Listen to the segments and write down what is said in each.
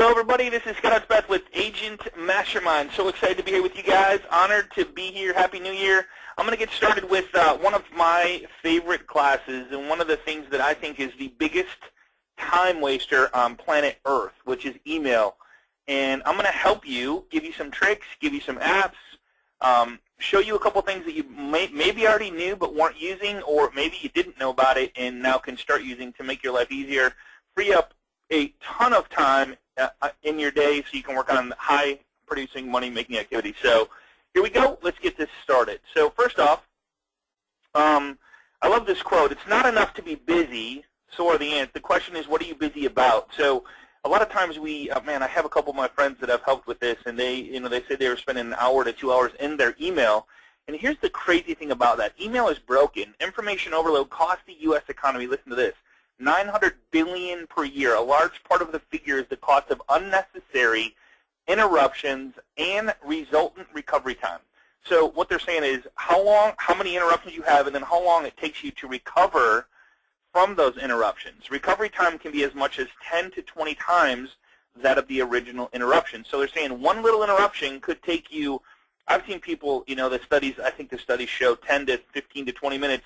Hello, everybody. This is Scott Beth with Agent Mastermind. So excited to be here with you guys. Honored to be here. Happy New Year. I'm going to get started with one of my favorite classes and one of the things that I think is the biggest time waster on planet Earth, which is email. And I'm going to help you, give you some tricks, give you some apps, show you a couple things that you maybe already knew but weren't using, or maybe you didn't know about it and now can start using to make your life easier, free up a ton of time in your day so you can work on high-producing, money-making activities. So here we go. Let's get this started. So first off, I love this quote. It's not enough to be busy, so are the ants. The question is, what are you busy about? So a lot of times I have a couple of my friends that I've helped with this, and they said they were spending an hour to 2 hours in their email. And here's the crazy thing about that. Email is broken. Information overload costs the U.S. economy, listen to this, $900 billion per year. A large part of the figure is the cost of unnecessary interruptions and resultant recovery time. So what they're saying is how many interruptions you have, and then how long it takes you to recover from those interruptions. Recovery time can be as much as 10 to 20 times that of the original interruption. So they're saying one little interruption could take you, I've seen people, I think the studies show 10 to 15 to 20 minutes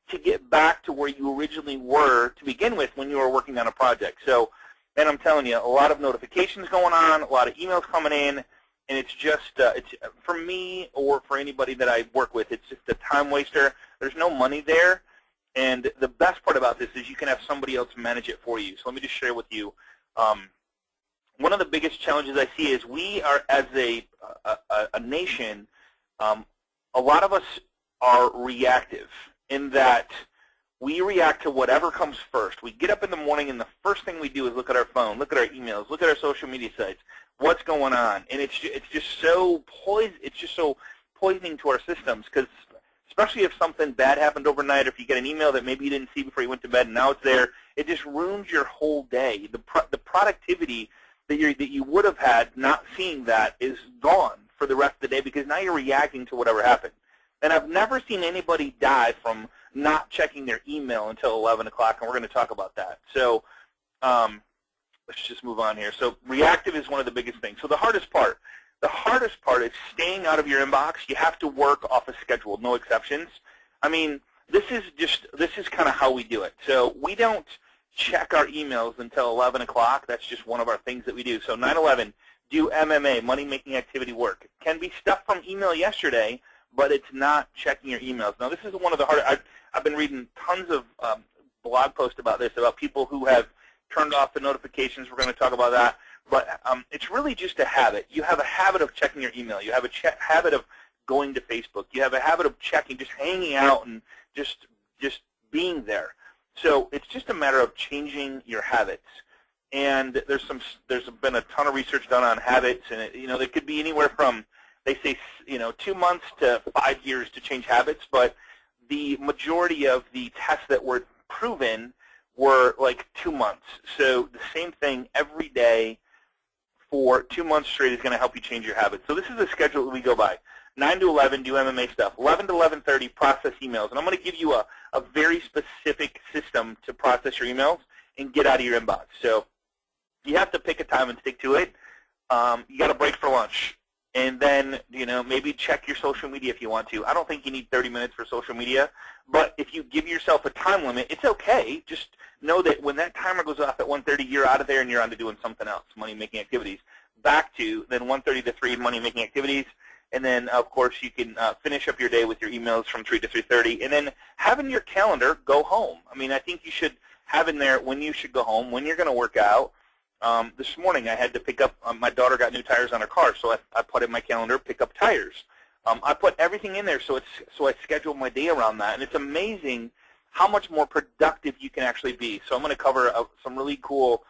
to get back to where you originally were to begin with when you were working on a project. So, and I'm telling you, a lot of notifications going on, a lot of emails coming in, and it's just, for me or for anybody that I work with, it's just a time waster. There's no money there, and the best part about this is you can have somebody else manage it for you. So let me just share with you. One of the biggest challenges I see is we are, as a nation, a lot of us are reactive, in that we react to whatever comes first. We get up in the morning and the first thing we do is look at our phone, look at our emails, look at our social media sites, what's going on, and it's just so poisoning to our systems, because especially if something bad happened overnight, or if you get an email that maybe you didn't see before you went to bed and now it's there, it just ruins your whole day. The productivity that you would have had not seeing that is gone for the rest of the day, because now you're reacting to whatever happened. And I've never seen anybody die from not checking their email until 11 o'clock, and we're going to talk about that. So let's just move on here. So reactive is one of the biggest things. So the hardest part is staying out of your inbox. You have to work off a schedule, no exceptions. I mean, this is kind of how we do it. So we don't check our emails until 11 o'clock. That's just one of our things that we do. So 9/11, do MMA, money-making activity work. Can be stuff from email yesterday, but it's not checking your emails. Now, this is one of the hardest. I've been reading tons of blog posts about this, about people who have turned off the notifications. We're going to talk about that. But it's really just a habit. You have a habit of checking your email. You have a habit of going to Facebook. You have a habit of checking, just hanging out and just being there. So it's just a matter of changing your habits. And there's been a ton of research done on habits, and it could be anywhere from, they say, 2 months to 5 years to change habits, but the majority of the tests that were proven were like 2 months. So the same thing every day for 2 months straight is going to help you change your habits. So this is the schedule that we go by. 9 to 11, do MMA stuff. 11 to 11:30, process emails. And I'm going to give you a very specific system to process your emails and get out of your inbox. So you have to pick a time and stick to it. You got to break for lunch. And then, maybe check your social media if you want to. I don't think you need 30 minutes for social media, but if you give yourself a time limit, it's okay. Just know that when that timer goes off at 1:30, you're out of there and you're on to doing something else, money-making activities. Back to then 1:30 to 3, money-making activities. And then, of course, you can finish up your day with your emails from 3 to 3:30. And then have in your calendar, go home. I mean, I think you should have in there when you should go home, when you're going to work out. This morning I had to pick up, my daughter got new tires on her car, so I put in my calendar, pick up tires. I put everything in there, so I scheduled my day around that, and it's amazing how much more productive you can actually be. So I'm going to cover some really cool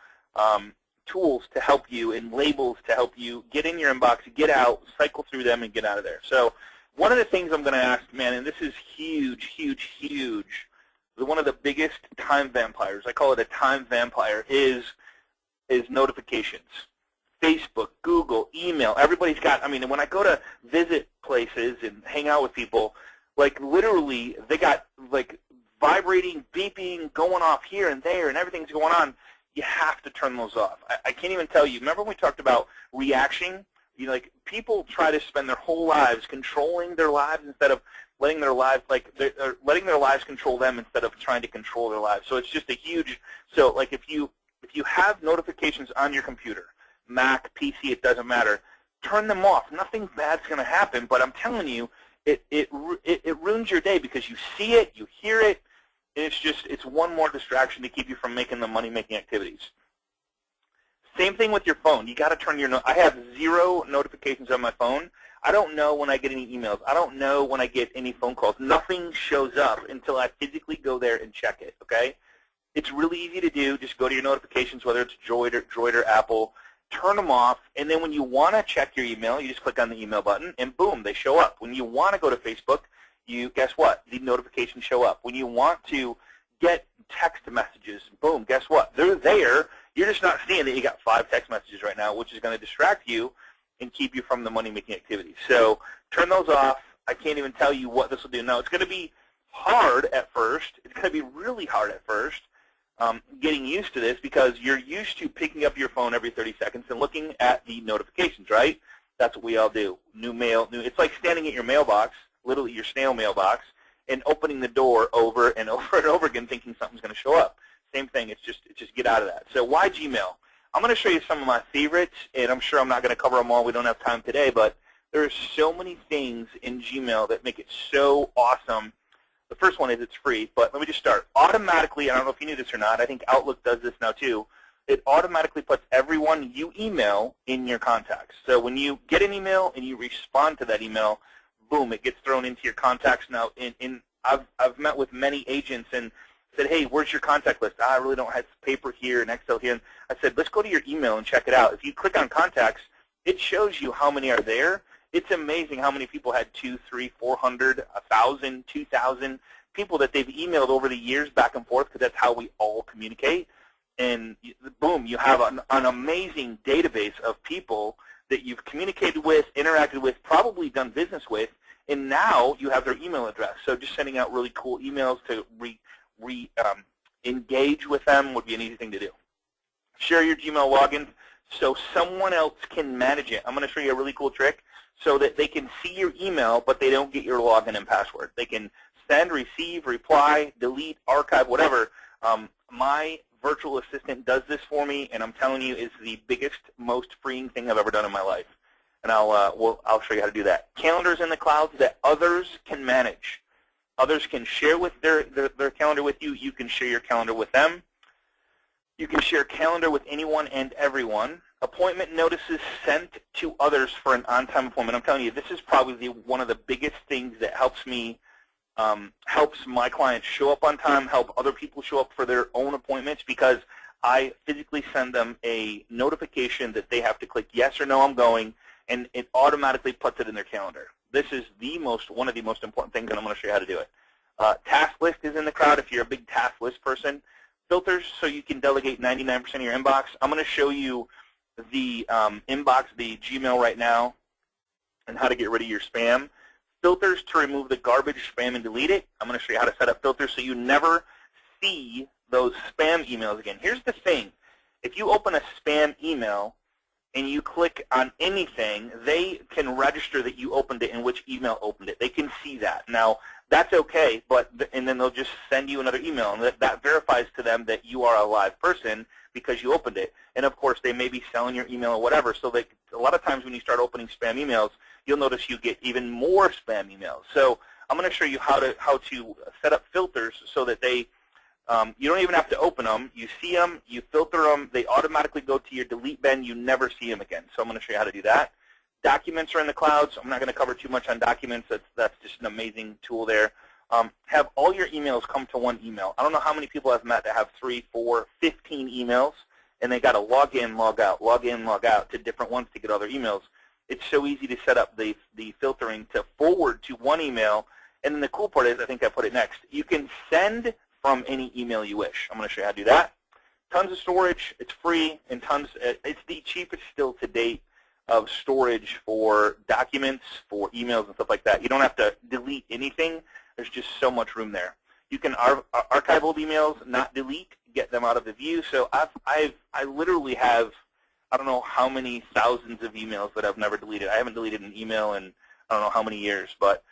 tools to help you, and labels to help you get in your inbox, get out, cycle through them, and get out of there. So one of the things I'm going to ask, man, and this is huge, huge, huge, one of the biggest time vampires, I call it a time vampire, is notifications. Facebook, Google, email, everybody's got, I mean, when I go to visit places and hang out with people, like literally they got like vibrating, beeping, going off here and there, and everything's going on. you have to turn those off. I can't even tell you. Remember when we talked about reaction? Like people try to spend their whole lives controlling their lives instead of letting their lives letting their lives control them instead of trying to control their lives. So it's just a huge. So like if you have notifications on your computer, Mac, PC, it doesn't matter. Turn them off. Nothing bad's going to happen. But I'm telling you, it ruins your day because you see it, you hear it, and it's one more distraction to keep you from making the money-making activities. Same thing with your phone. You got to turn I have 0 notifications on my phone. I don't know when I get any emails. I don't know when I get any phone calls. Nothing shows up until I physically go there and check it, okay? It's really easy to do. Just go to your notifications, whether it's Droid or Apple, turn them off, and then when you want to check your email, you just click on the email button, and boom, they show up. When you want to go to Facebook, guess what? The notifications show up. When you want to get text messages, boom, guess what? They're there. You're just not seeing that you got 5 text messages right now, which is going to distract you and keep you from the money-making activities. So turn those off. I can't even tell you what this will do. Now, it's going to be hard at first. It's going to be really hard at first getting used to this because you're used to picking up your phone every 30 seconds and looking at the notifications, right? That's what we all do. New mail. It's like standing at your mailbox, literally your snail mailbox, and opening the door over and over and over again thinking something's going to show up. Same thing. It's just get out of that. So why Gmail? I'm going to show you some of my favorites, and I'm sure I'm not going to cover them all. We don't have time today, but there are so many things in Gmail that make it so awesome. The first one is it's free, but let me just start. Automatically, I don't know if you knew this or not, I think Outlook does this now too, it automatically puts everyone you email in your contacts. So when you get an email and you respond to that email, boom, it gets thrown into your contacts. Now, I've met with many agents and said, hey, where's your contact list? I really don't have paper here and Excel here. And I said, let's go to your email and check it out. If you click on contacts, it shows you how many are there. It's amazing how many people had 200, 300, 400, 1,000, 2,000 people that they've emailed over the years back and forth because that's how we all communicate. And boom, you have an amazing database of people that you've communicated with, interacted with, probably done business with, and now you have their email address. So just sending out really cool emails to engage with them would be an easy thing to do. Share your Gmail login so someone else can manage it. I'm going to show you a really cool trick so that they can see your email, but they don't get your login and password. They can send, receive, reply, delete, archive, whatever. My virtual assistant does this for me, and I'm telling you, it's the biggest, most freeing thing I've ever done in my life. And I'll show you how to do that. Calendars in the clouds that others can manage. Others can share with their calendar with you. You can share your calendar with them. You can share calendar with anyone and everyone. Appointment notices sent to others for an on-time appointment. I'm telling you, this is probably one of the biggest things that helps me, helps my clients show up on time, help other people show up for their own appointments, because I physically send them a notification that they have to click yes or no, I'm going, and it automatically puts it in their calendar. This is one of the most important things, and I'm going to show you how to do it. Task list is in the crowd if you're a big task list person. Filters so you can delegate 99% of your inbox. I'm going to show you the inbox, the Gmail right now, and how to get rid of your spam. Filters to remove the garbage, spam, and delete it. I'm going to show you how to set up filters so you never see those spam emails again. Here's the thing. If you open a spam email and you click on anything, they can register that you opened it and which email opened it. They can see that. Now, that's okay, and then they'll just send you another email, and that verifies to them that you are a live person because you opened it. And of course, they may be selling your email or whatever, so a lot of times when you start opening spam emails, you'll notice you get even more spam emails. So I'm going to show you how to set up filters so that you don't even have to open them. You see them, you filter them, they automatically go to your delete bin, you never see them again. So I'm going to show you how to do that. Documents are in the clouds. I'm not going to cover too much on documents. That's just an amazing tool there. Have all your emails come to one email. I don't know how many people I've met that have 3, 4, 15 emails, and they got to log in, log out to different ones to get other emails. It's so easy to set up the filtering to forward to one email. And then the cool part is, I think I put it next, you can send from any email you wish. I'm going to show you how to do that. Tons of storage. It's free, and it's the cheapest still to date of storage for documents, for emails, and stuff like that. You don't have to delete anything. There's just so much room there. You can archive old emails, not delete, get them out of the view. So I literally have, I don't know how many thousands of emails that I've never deleted. I haven't deleted an email in I don't know how many years, but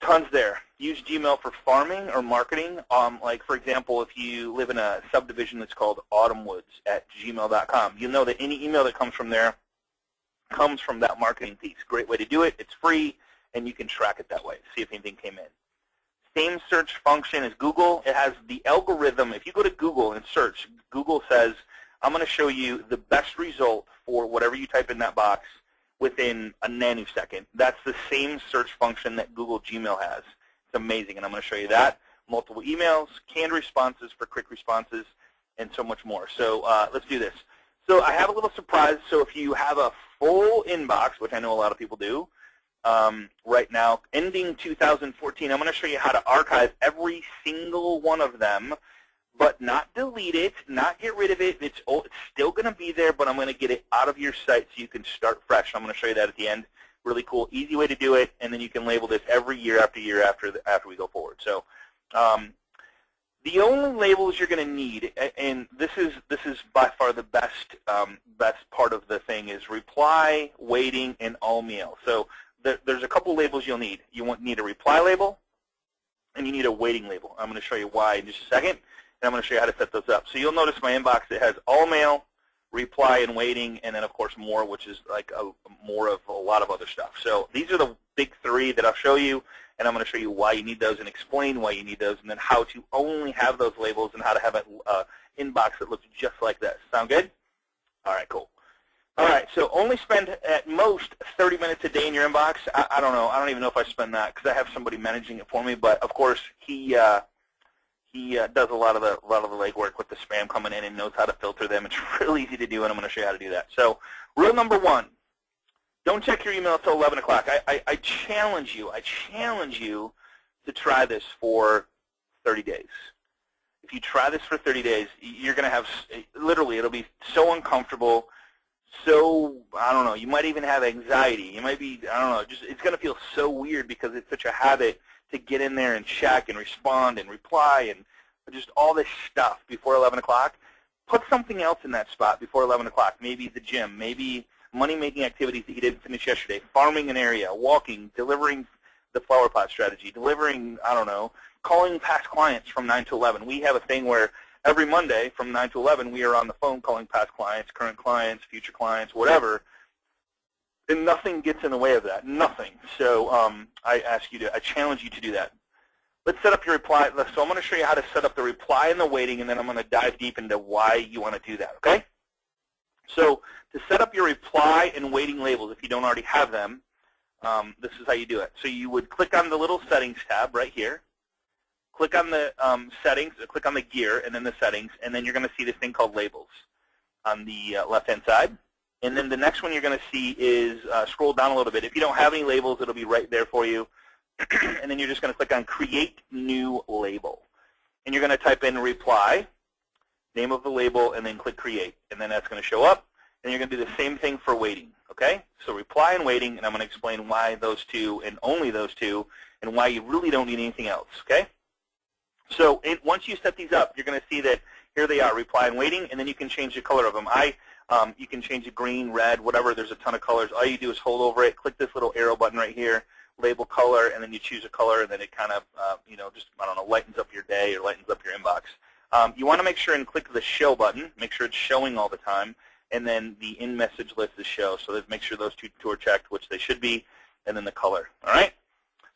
tons there. Use Gmail for farming or marketing. Like, for example, if you live in a subdivision that's called autumnwoods@gmail.com, you'll know that any email that comes from there comes from that marketing piece. Great way to do it. It's free, and you can track it that way, see if anything came in. Same search function as Google. It has the algorithm. If you go to Google and search, Google says, I'm going to show you the best result for whatever you type in that box within a nanosecond. That's the same search function that Google Gmail has. It's amazing, and I'm going to show you that. Multiple emails, canned responses for quick responses, and so much more. So let's do this. So I have a little surprise. So if you have a full inbox, which I know a lot of people do, right now, ending 2014, I'm going to show you how to archive every single one of them, but not delete it, not get rid of it. It's still going to be there, but I'm going to get it out of your site so you can start fresh. I'm going to show you that at the end. Really cool, easy way to do it, and then you can label this every year after year after we go forward. So the only labels you're going to need, and this is by far the best part of the thing, is reply, waiting, and all mail. So there's a couple labels you'll need. You need a reply label, and you need a waiting label. I'm going to show you why in just a second. And I'm going to show you how to set those up. So you'll notice my inbox, it has all mail, reply, and waiting, and then, of course, more, which is like more of a lot of other stuff. So these are the big three that I'll show you, and I'm going to show you why you need those and explain why you need those, and then how to only have those labels and how to have an inbox that looks just like this. Sound good? All right, cool. All right, so only spend at most 30 minutes a day in your inbox. I don't know. I don't even know if I spend that because I have somebody managing it for me, but, of course, he does a lot of the legwork with the spam coming in and knows how to filter them. It's really easy to do, and I'm going to show you how to do that. So rule number one, don't check your email until 11 o'clock. I challenge you to try this for 30 days. If you try this for 30 days, you're going to have, literally, it'll be so uncomfortable, so, I don't know, you might even have anxiety. You might be, I don't know, just it's going to feel so weird because it's such a habit to get in there and check and respond and reply and just all this stuff before 11 o'clock. Put something else in that spot before 11 o'clock, maybe the gym, maybe money-making activities that you didn't finish yesterday, farming an area, walking, delivering the flower pot strategy, delivering, I don't know, calling past clients from 9 to 11. We have a thing where every Monday from 9 to 11 we are on the phone calling past clients, current clients, future clients, whatever. And nothing gets in the way of that, nothing. So I challenge you to do that. Let's set up your reply. So I'm going to show you how to set up the reply and the waiting, and then I'm going to dive deep into why you want to do that, okay? So to set up your reply and waiting labels, if you don't already have them, this is how you do it. So you would click on the little settings tab right here, click on the settings, click on the gear, and then the settings, and then you're going to see this thing called labels on the left-hand side. And then the next one you're going to see is scroll down a little bit. If you don't have any labels, it'll be right there for you. And then you're just going to click on Create New Label. And you're going to type in reply, name of the label, and then click Create. And then that's going to show up. And you're going to do the same thing for waiting. Okay? So reply and waiting, and I'm going to explain why those two and only those two and why you really don't need anything else. Okay? So once you set these up, you're going to see that here they are, reply and waiting, and then you can change the color of them. You can change it green, red, whatever. There's a ton of colors. All you do is hold over it, click this little arrow button right here, label color, and then you choose a color, and then it kind of, just, I don't know, lightens up your day or lightens up your inbox. You want to make sure and click the show button. Make sure it's showing all the time, and then the in-message list is show. So make sure those two are checked, which they should be, and then the color. All right?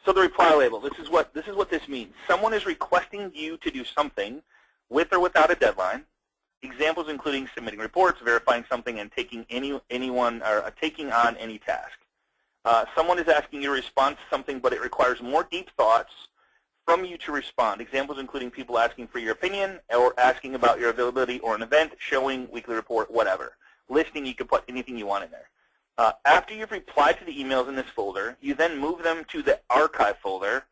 So the reply label, this is what this means. Someone is requesting you to do something with or without a deadline. Examples including submitting reports, verifying something, and taking on any task. Someone is asking you to respond to something, but it requires more deep thoughts from you to respond. Examples including people asking for your opinion or asking about your availability or an event, showing, weekly report, whatever. Listing, you can put anything you want in there. After you've replied to the emails in this folder, you then move them to the archive folder,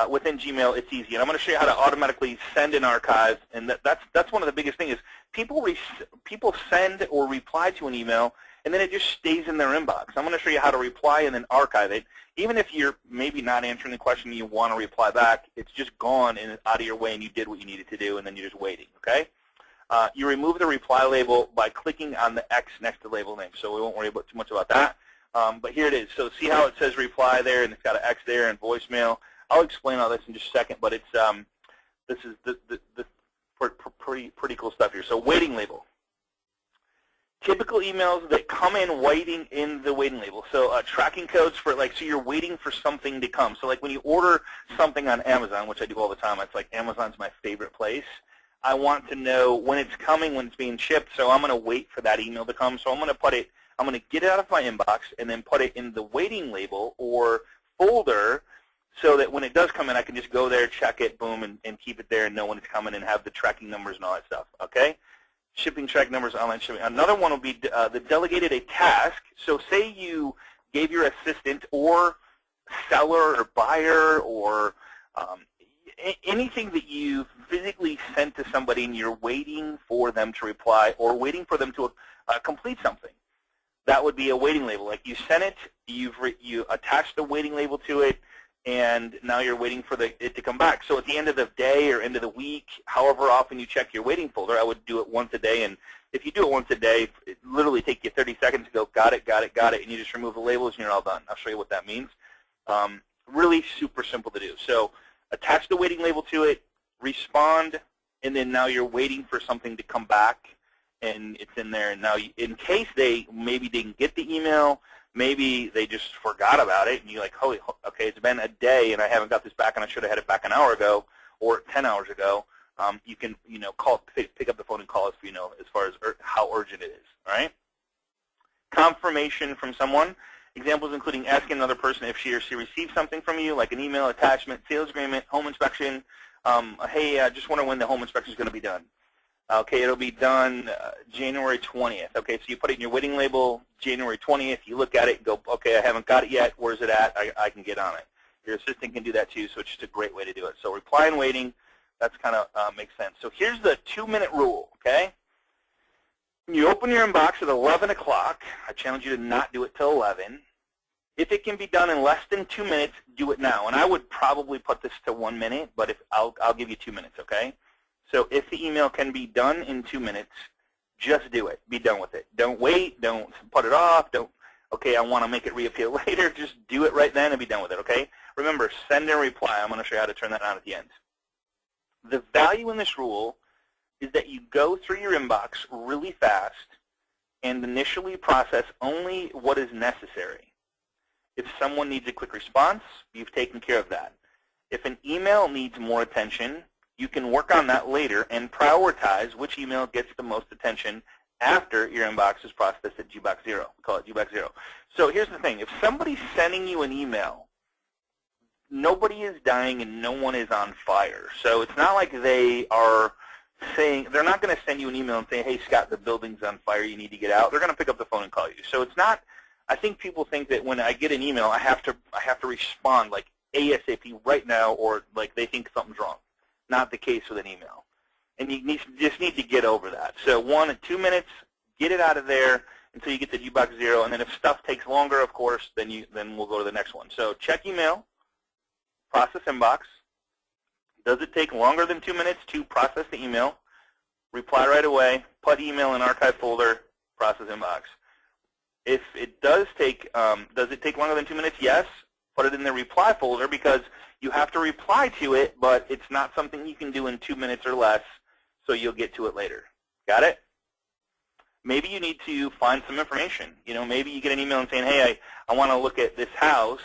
within Gmail, it's easy. And I'm going to show you how to automatically send an archive. And that's one of the biggest things is people send or reply to an email, and then it just stays in their inbox. I'm going to show you how to reply and then archive it. Even if you're maybe not answering the question you want to reply back, it's just gone and out of your way, and you did what you needed to do, and then you're just waiting, okay? You remove the reply label by clicking on the X next to the label name, so we won't worry too much about that. But here it is. So see how it says reply there, and it's got an X there and voicemail. I'll explain all this in just a second, but it's this is the pretty cool stuff here. So waiting label. Typical emails that come in waiting in the waiting label. So tracking codes for so you're waiting for something to come. So like when you order something on Amazon, which I do all the time, it's like Amazon's my favorite place. I want to know when it's coming, when it's being shipped, so I'm going to wait for that email to come. So I'm going to get it out of my inbox and then put it in the waiting label or folder so that when it does come in, I can just go there, check it, boom, and keep it there and know when it's coming and have the tracking numbers and all that stuff, okay? Shipping track numbers, online shipping. Another one will be the delegated a task. So say you gave your assistant or seller or buyer or anything that you physically sent to somebody and you're waiting for them to reply or waiting for them to complete something. That would be a waiting label. Like you sent it, you attached the waiting label to it, and now you're waiting for it to come back. So at the end of the day or end of the week, however often you check your waiting folder, I would do it once a day. And if you do it once a day, it literally take you 30 seconds to go, got it, and you just remove the labels and you're all done. I'll show you what that means. Really super simple to do. So attach the waiting label to it, respond, and then now you're waiting for something to come back, and it's in there. And now, in case they maybe didn't get the email, maybe they just forgot about it, and you're like, holy, okay, it's been a day, and I haven't got this back, and I should have had it back an hour ago or 10 hours ago. You can, pick up the phone and call us, as far as how urgent it is. All right. Confirmation from someone. Examples including asking another person if she or she received something from you, like an email, attachment, sales agreement, home inspection. Hey, I just wonder when the home inspection is going to be done. Okay, it'll be done January 20th. Okay, so you put it in your waiting label, January 20th. You look at it and go, okay, I haven't got it yet. Where's it at? I can get on it. Your assistant can do that too, so it's just a great way to do it. So reply and waiting, that's kind of makes sense. So here's the 2-minute rule, okay? You open your inbox at 11 o'clock. I challenge you to not do it till 11. If it can be done in less than 2 minutes, do it now. And I would probably put this to 1 minute, but I'll give you 2 minutes, okay? So if the email can be done in 2 minutes, just do it. Be done with it. Don't wait. Don't put it off. Okay, I want to make it reappear later. Just do it right then and be done with it, okay? Remember, send and reply. I'm going to show you how to turn that on at the end. The value in this rule is that you go through your inbox really fast and initially process only what is necessary. If someone needs a quick response, you've taken care of that. If an email needs more attention, you can work on that later and prioritize which email gets the most attention after your inbox is processed at GBOX Zero. We call it GBOX Zero. So here's the thing. If somebody's sending you an email, nobody is dying and no one is on fire. So it's not like they are saying, they're not going to send you an email and say, hey, Scott, the building's on fire, you need to get out. They're going to pick up the phone and call you. So it's not, I think people think that when I get an email, I have to respond like ASAP right now, or like they think something's wrong. Not the case with an email. And you just need to get over that. So 1 and 2 minutes, get it out of there until you get to GBOX Zero. And then if stuff takes longer, of course, then we'll go to the next one. So check email, process inbox. Does it take longer than 2 minutes to process the email? Reply right away, put email in archive folder, process inbox. If it does it take longer than 2 minutes? Yes. Put it in the reply folder because you have to reply to it, but it's not something you can do in 2 minutes or less, so you'll get to it later. Got it? Maybe you need to find some information. Maybe you get an email and saying, hey, I want to look at this house,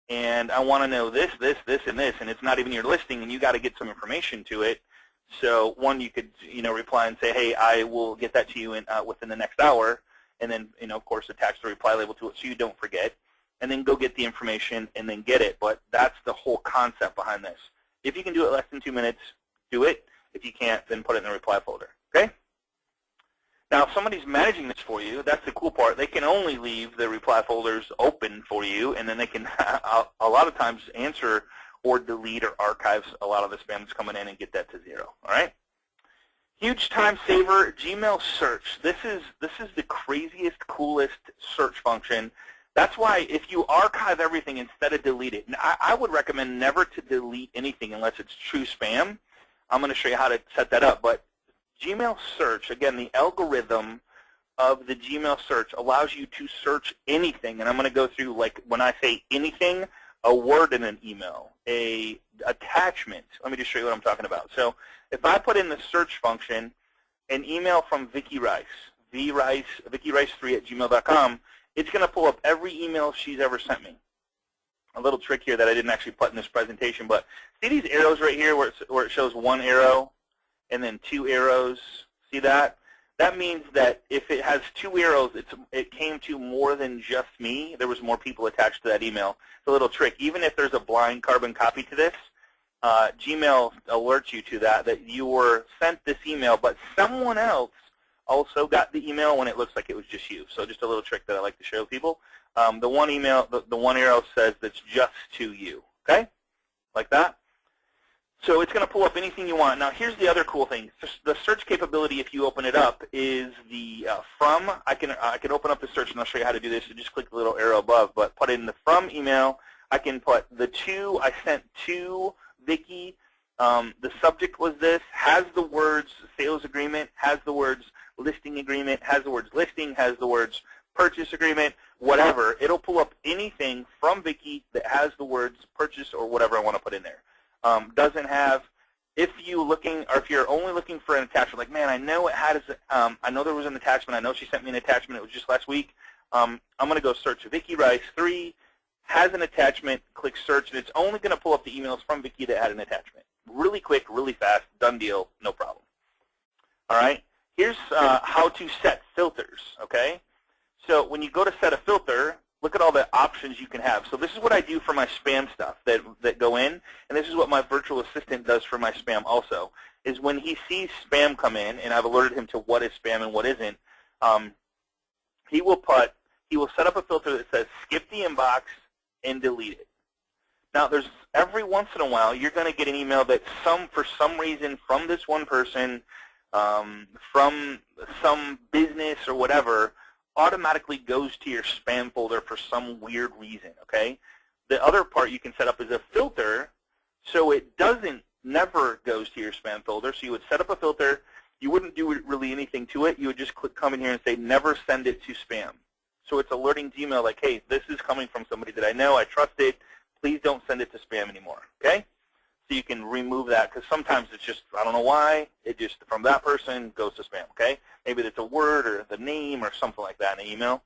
and I want to know this, and this, and it's not even your listing, and you got to get some information to it. So one, you could reply and say, hey, I will get that to you within the next hour, and then of course attach the reply label to it so you don't forget, and then go get the information and then get it. But that's the whole concept behind this. If you can do it less than 2 minutes, do it. If you can't, then put it in the reply folder. Okay? Now, if somebody's managing this for you, that's the cool part. They can only leave the reply folders open for you, and then they can a lot of times answer or delete or archive a lot of the spam that's coming in and get that to 0. All right. Huge time saver, Gmail search. This is the craziest, coolest search function. That's why if you archive everything instead of delete it, and I would recommend never to delete anything unless it's true spam. I'm going to show you how to set that up. But Gmail search, again, the algorithm of the Gmail search allows you to search anything. And I'm going to go through, like, when I say anything, a word in an email, a attachment. Let me just show you what I'm talking about. So if I put in the search function an email from Vicki Rice, vickyrice3@gmail.com, it's going to pull up every email she's ever sent me. A little trick here that I didn't actually put in this presentation, but see these arrows right here where it shows 1 arrow and then 2 arrows? See that? That means that if it has 2 arrows, it came to more than just me. There was more people attached to that email. It's a little trick. Even if there's a blind carbon copy to this, Gmail alerts you to that you were sent this email, but someone else also got the email when it looks like it was just you. So just a little trick that I like to show people. The one email, the 1 arrow says that's just to you, okay? Like that. So it's going to pull up anything you want. Now here's the other cool thing. The search capability, if you open it up, is the from. I can open up the search, and I'll show you how to do this. So just click the little arrow above, but put in the from email. I can put the to, I sent to Vicki. The subject was this, has the words sales agreement, has the words listing agreement, has the words listing, has the words purchase agreement, whatever. It'll pull up anything from Vicki that has the words purchase or whatever I want to put in there. Doesn't have, if you're only looking for an attachment, like, man, I know it has, I know there was an attachment, I know she sent me an attachment, it was just last week. I'm going to go search Vicki Rice 3, has an attachment, click search, and it's only going to pull up the emails from Vicki that had an attachment. Really quick, really fast, done deal, no problem. All right, here's how to set filters, okay? So when you go to set a filter, look at all the options you can have. So this is what I do for my spam stuff that go in, and this is what my virtual assistant does for my spam also, is when he sees spam come in, and I've alerted him to what is spam and what isn't, he will set up a filter that says skip the inbox and delete it. Now, there's every once in a while you're going to get an email that for some reason from this one person, from some business or whatever, automatically goes to your spam folder for some weird reason, okay? The other part you can set up is a filter so it never goes to your spam folder. So you would set up a filter. You wouldn't do really anything to it. You would just come in here and say never send it to spam. So it's alerting Gmail like, hey, this is coming from somebody that I know, I trust it. Please don't send it to spam anymore, okay? So you can remove that because sometimes it's just, I don't know why, it just from that person goes to spam, okay? Maybe it's a word or the name or something like that in an email.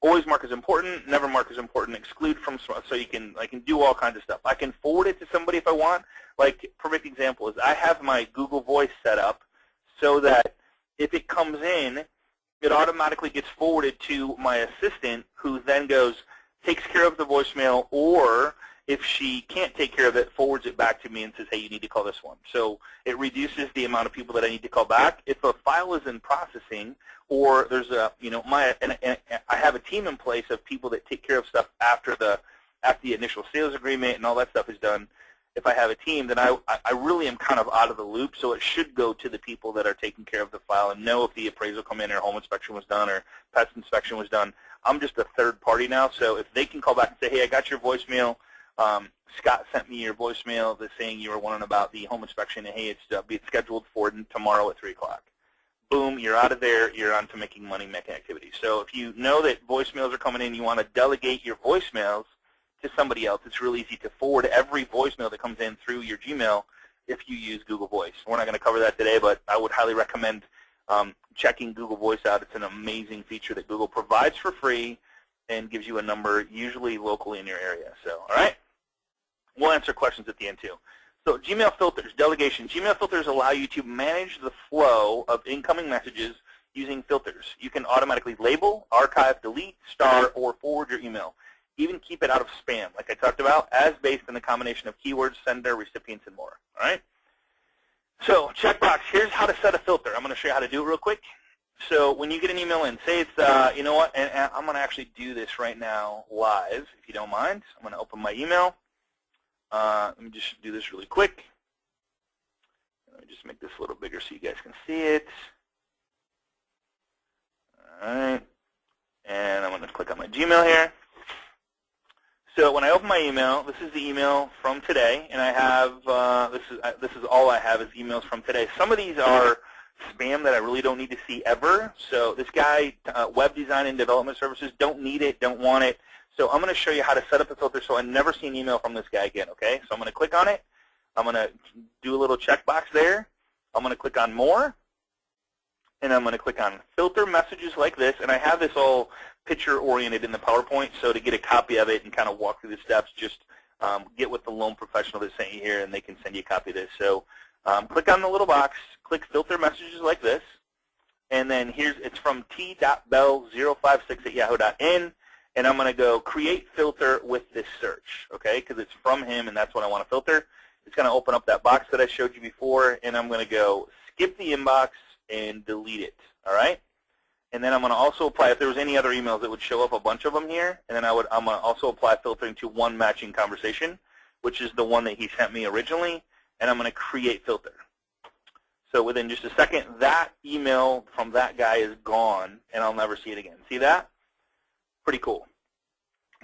Always mark as important, never mark as important, exclude from, so I can do all kinds of stuff. I can forward it to somebody if I want. Like, perfect example is I have my Google Voice set up so that if it comes in, it automatically gets forwarded to my assistant who then takes care of the voicemail, or if she can't take care of it, forwards it back to me and says, hey, you need to call this one. So it reduces the amount of people that I need to call back. If a file is in processing, or there's I have a team in place of people that take care of stuff after the initial sales agreement and all that stuff is done. If I have a team, then I really am kind of out of the loop, so it should go to the people that are taking care of the file and know if the appraisal come in or home inspection was done or pest inspection was done. I'm just a third party now, so if they can call back and say, hey, I got your voicemail, Scott sent me your voicemail that's saying you were wondering about the home inspection, and hey, it's scheduled for tomorrow at 3 o'clock. Boom, you're out of there, you're on to making money, making activity. So if you know that voicemails are coming in, you want to delegate your voicemails to somebody else, it's really easy to forward every voicemail that comes in through your Gmail if you use Google Voice. We're not going to cover that today, but I would highly recommend checking Google Voice out. It's an amazing feature that Google provides for free and gives you a number, usually locally in your area. So, all right? We'll answer questions at the end, too. So Gmail filters, delegation. Gmail filters allow you to manage the flow of incoming messages using filters. You can automatically label, archive, delete, star, or forward your email. Even keep it out of spam, like I talked about, as based on the combination of keywords, sender, recipients, and more. All right? So checkbox, here's how to set a filter. I'm going to show you how to do it real quick. So when you get an email in, say it's, you know what, and I'm going to actually do this right now live, if you don't mind. I'm going to open my email. Let me just do this really quick. Let me just make this a little bigger so you guys can see it. All right. And I'm going to click on my Gmail here. So when I open my email, this is the email from today, and I have this is all I have is emails from today. Some of these are spam that I really don't need to see ever. So this guy, web design and development services, don't need it, don't want it. So I'm going to show you how to set up a filter so I never see an email from this guy again. Okay? So I'm going to click on it. I'm going to do a little checkbox there. I'm going to click on more. And I'm going to click on filter messages like this, and I have this all picture-oriented in the PowerPoint, so to get a copy of it and kind of walk through the steps, just get with the loan professional that sent you here, and they can send you a copy of this. So click on the little box, click filter messages like this, and then it's from t.bell056@yahoo.in, and I'm going to go create filter with this search, okay, because it's from him, and that's what I want to filter. It's going to open up that box that I showed you before, and I'm going to go skip the inbox and delete it, all right? And then I'm going to also apply, if there was any other emails, it would show up a bunch of them here, and then I'm going to also apply filtering to one matching conversation, which is the one that he sent me originally, and I'm going to create filter. So within just a second, that email from that guy is gone, and I'll never see it again. See that? Pretty cool.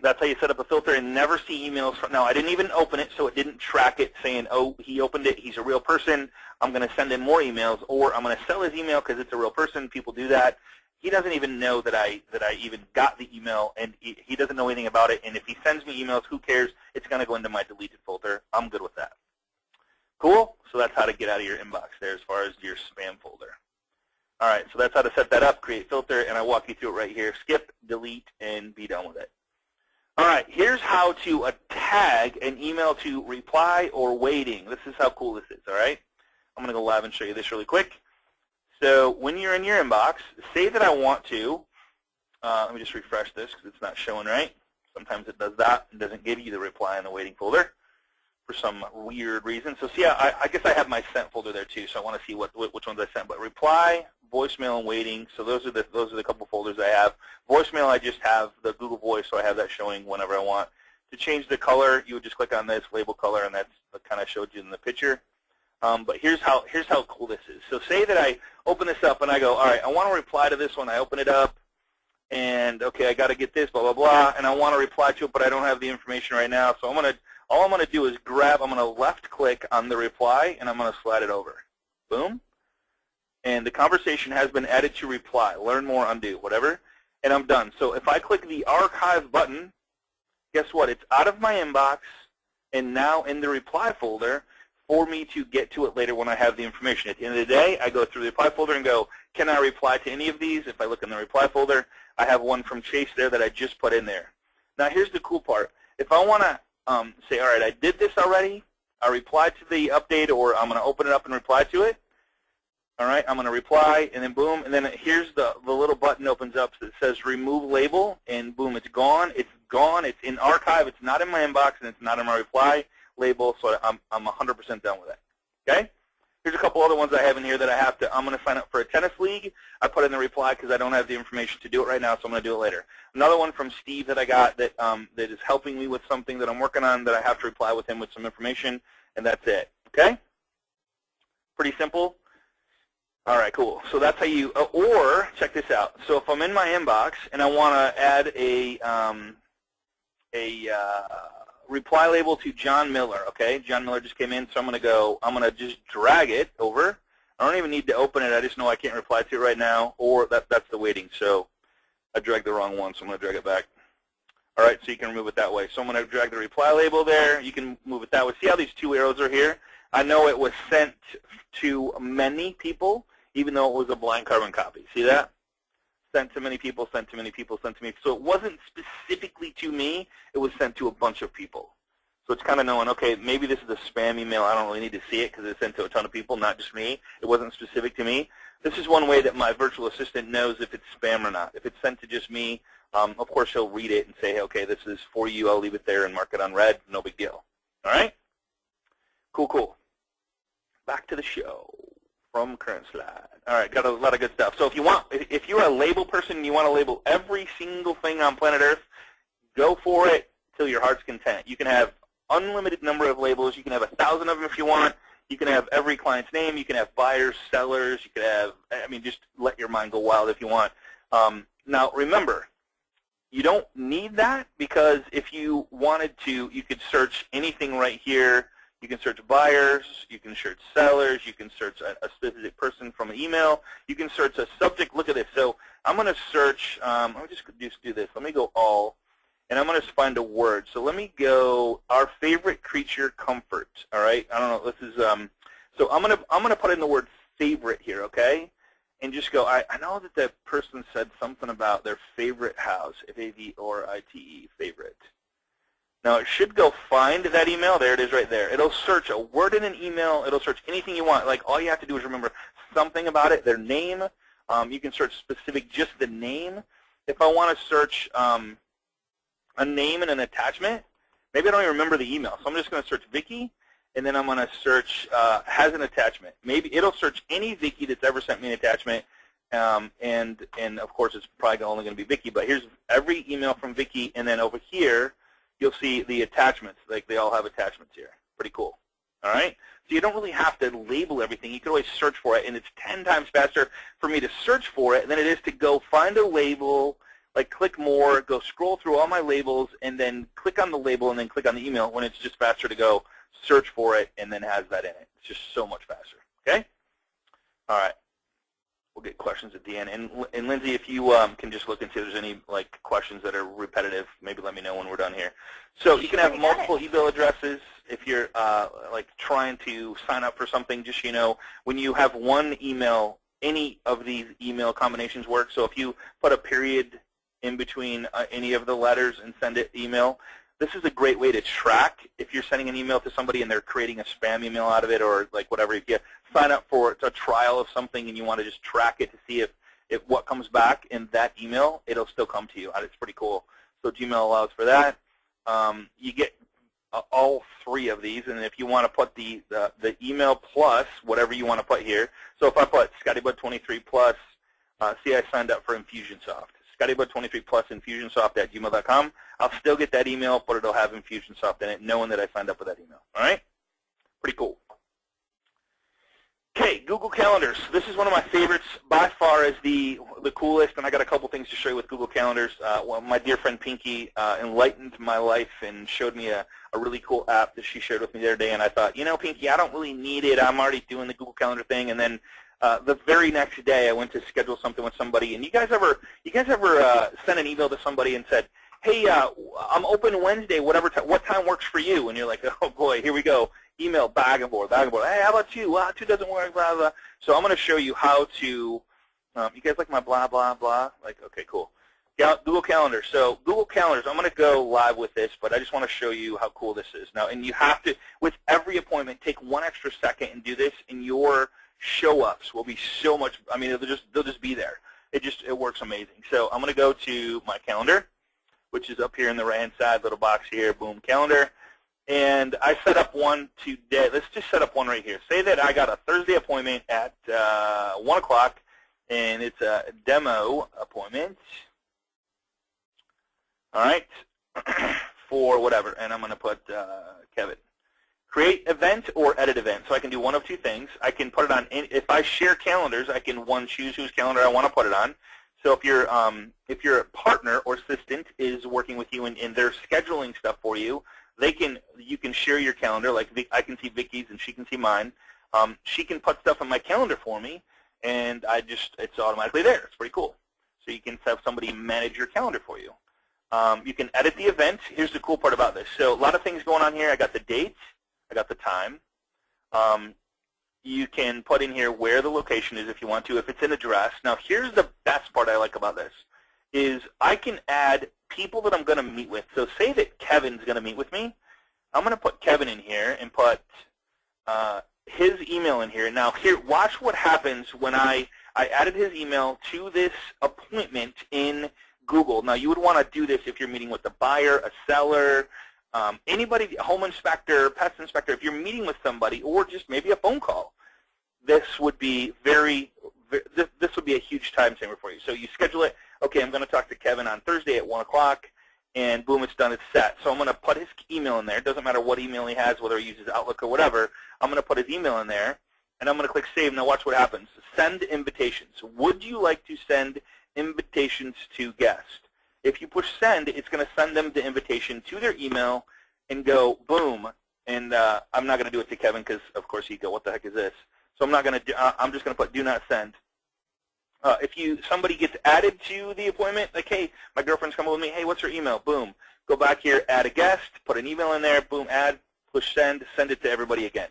That's how you set up a filter and never see emails from. Now, I didn't even open it, so it didn't track it saying, oh, he opened it, he's a real person, I'm going to send him more emails, or I'm going to sell his email because it's a real person. People do that. He doesn't even know that I even got the email, and he doesn't know anything about it. And if he sends me emails, who cares? It's going to go into my deleted folder. I'm good with that. Cool? So that's how to get out of your inbox there as far as your spam folder. All right, so that's how to set that up, create filter, and I walk you through it right here. Skip, delete, and be done with it. All right, here's how to tag an email to reply or waiting. This is how cool this is, all right? I'm going to go live and show you this really quick. So when you're in your inbox, say that I want to, let me just refresh this because it's not showing right. Sometimes it does that and doesn't give you the reply in the waiting folder for some weird reason. So see, I guess I have my sent folder there too, so I want to see which ones I sent. But reply, voicemail, and waiting. So those are the couple folders I have. Voicemail, I just have the Google Voice, so I have that showing whenever I want. To change the color, you would just click on this label color, and that's what kind of showed you in the picture. But here's how cool this is. So say that I open this up and I go, all right, I want to reply to this one. I open it up, and okay, I got to get this, blah blah blah, and I want to reply to it, but I don't have the information right now. So all I'm going to do is I'm going to left click on the reply, and I'm going to slide it over. Boom. And the conversation has been added to reply. Learn more, undo, whatever, and I'm done. So if I click the archive button, guess what? It's out of my inbox and now in the reply folder for me to get to it later when I have the information. At the end of the day, I go through the reply folder and go, can I reply to any of these? If I look in the reply folder, I have one from Chase there that I just put in there. Now here's the cool part. If I want to say, all right, I did this already, I replied to the update, or I'm going to open it up and reply to it. All right, I'm going to reply, and then boom, and then here's the little button opens up that says remove label, and boom, it's gone. It's gone. It's in archive. It's not in my inbox, and it's not in my reply label, so I'm 100% done with it. Okay? Here's a couple other ones I have in here that I'm going to sign up for a tennis league. I put in the reply because I don't have the information to do it right now, so I'm going to do it later. Another one from Steve that I got that is helping me with something that I'm working on that I have to reply with him with some information, and that's it. Okay? Pretty simple. All right, cool. So that's how you, or check this out. So if I'm in my inbox and I want to add a reply label to John Miller, okay? John Miller just came in, so I'm going to just drag it over. I don't even need to open it. I just know I can't reply to it right now, or that's the waiting. So I dragged the wrong one, so I'm going to drag it back. All right, so you can remove it that way. So I'm going to drag the reply label there. You can move it that way. See how these two arrows are here? I know it was sent to many people, even though it was a blind carbon copy. See that? Sent to many people, sent to many people, sent to me. So it wasn't specifically to me. It was sent to a bunch of people. So it's kind of knowing, okay, maybe this is a spam email. I don't really need to see it because it's sent to a ton of people, not just me. It wasn't specific to me. This is one way that my virtual assistant knows if it's spam or not. If it's sent to just me, of course, he'll read it and say, hey, okay, this is for you. I'll leave it there and mark it on red. No big deal. All right? Cool, cool. Back to the show from current slide. All right, got a lot of good stuff. So if you're a label person and you want to label every single thing on planet Earth, go for it till your heart's content. You can have unlimited number of labels. You can have 1,000 of them if you want. You can have every client's name. You can have buyers, sellers. You can have, I mean, just let your mind go wild if you want. Now, remember, you don't need that, because if you wanted to, you could search anything right here. You can search buyers. You can search sellers. You can search a specific person from an email. You can search a subject. Look at this. So I'm going to search, let me just do this. Let me go all, and I'm going to find a word. So let me go our favorite creature, comfort. All right. I don't know. This is so I'm going to put in the word favorite here. Okay. And just go, I know that that person said something about their favorite house, F-A-V-O-R-I-T-E, favorite. Now, it should go find that email. There it is right there. It'll search a word in an email. It'll search anything you want. Like, all you have to do is remember something about it, their name. You can search specific, just the name. If I want to search a name and an attachment, maybe I don't even remember the email. So I'm just going to search Vicky. And then I'm going to search has an attachment. Maybe it'll search any Vicky that's ever sent me an attachment, and of course it's probably only going to be Vicky. But here's every email from Vicky, and then over here you'll see the attachments. Like, they all have attachments here. Pretty cool. All right. So you don't really have to label everything. You can always search for it, and it's 10 times faster for me to search for it than it is to go find a label. Like, click more, go scroll through all my labels, and then click on the label, and then click on the email, when it's just faster to go search for it and then has that in it. It's just so much faster. Okay? All right. We'll get questions at the end. And Lindsay, if you can just look and see if there's any questions that are repetitive, maybe let me know when we're done here. So you can have multiple email addresses if you're trying to sign up for something. Just so you know, when you have one email, any of these email combinations work. So if you put a period in between any of the letters and send it email, this is a great way to track if you're sending an email to somebody and they're creating a spam email out of it, or whatever. If you sign up for a trial of something and you want to just track it to see if what comes back in that email, it'll still come to you. It's pretty cool. So Gmail allows for that. You get all three of these, and if you want to put the email plus whatever you want to put here. So if I put ScottyBud23 plus, see, I signed up for Infusionsoft. ScottyBud23 plus Infusionsoft@gmail.com. I'll still get that email, but it'll have Infusionsoft in it, knowing that I signed up with that email. All right? Pretty cool. Okay, Google Calendars. This is one of my favorites by far, as the coolest, and I got a couple things to show you with Google Calendars. Well, my dear friend Pinky enlightened my life and showed me a really cool app that she shared with me the other day, and I thought, you know, Pinky, I don't really need it. I'm already doing the Google Calendar thing. And then the very next day, I went to schedule something with somebody. And you guys ever sent an email to somebody and said, hey, I'm open Wednesday, whatever time, what time works for you? And you're like, oh boy, here we go. Email back and forth, back and forth. Hey, how about you? Well, 2 doesn't work, blah, blah. So I'm going to show you how to, you guys like my blah, blah, blah? Like, okay, cool. Google Calendar. So Google Calendars, I'm going to go live with this, but I just want to show you how cool this is. Now, and you have to, with every appointment, take 1 extra second and do this, and your show-ups will be so much, I mean, they'll just be there. It works amazing. So I'm going to go to my calendar, which is up here in the right-hand side, little box here, boom, calendar. And I set up one today. Let's just set up one right here. Say that I got a Thursday appointment at 1 o'clock, and it's a demo appointment, all right, for whatever. And I'm going to put Kevin. Create event or edit event. So I can do one of two things. I can put it on, if I share calendars, I can, choose whose calendar I want to put it on. So if your partner or assistant is working with you and they're scheduling stuff for you, you can share your calendar. Like I can see Vicky's and she can see mine. She can put stuff on my calendar for me, and it's automatically there. It's pretty cool. So you can have somebody manage your calendar for you. You can edit the event. Here's the cool part about this. So a lot of things going on here. I got the date. I got the time. You can put in here where the location is if you want to, if it's an address. Now, here's the best part I like about this, is I can add people that I'm going to meet with. So say that Kevin's going to meet with me. I'm going to put Kevin in here and put his email in here. Now, here, watch what happens when I added his email to this appointment in Google. Now, you would want to do this if you're meeting with a buyer, a seller, anybody, home inspector, pest inspector. If you're meeting with somebody, or just maybe a phone call, this would be this would be a huge time saver for you. So you schedule it. Okay, I'm going to talk to Kevin on Thursday at 1 o'clock, and boom, it's done, it's set. So I'm going to put his email in there. It doesn't matter what email he has, whether he uses Outlook or whatever. I'm going to put his email in there, and I'm going to click Save. Now watch what happens. Send invitations. Would you like to send invitations to guests? If you push Send, it's going to send them the invitation to their email and go boom. And I'm not going to do it to Kevin because, of course, he'd go, what the heck is this? So I'm not going to. I'm just going to put Do Not Send. If somebody gets added to the appointment, like, hey, my girlfriend's coming with me. Hey, what's her email? Boom. Go back here, add a guest, put an email in there. Boom, add, push send it to everybody again.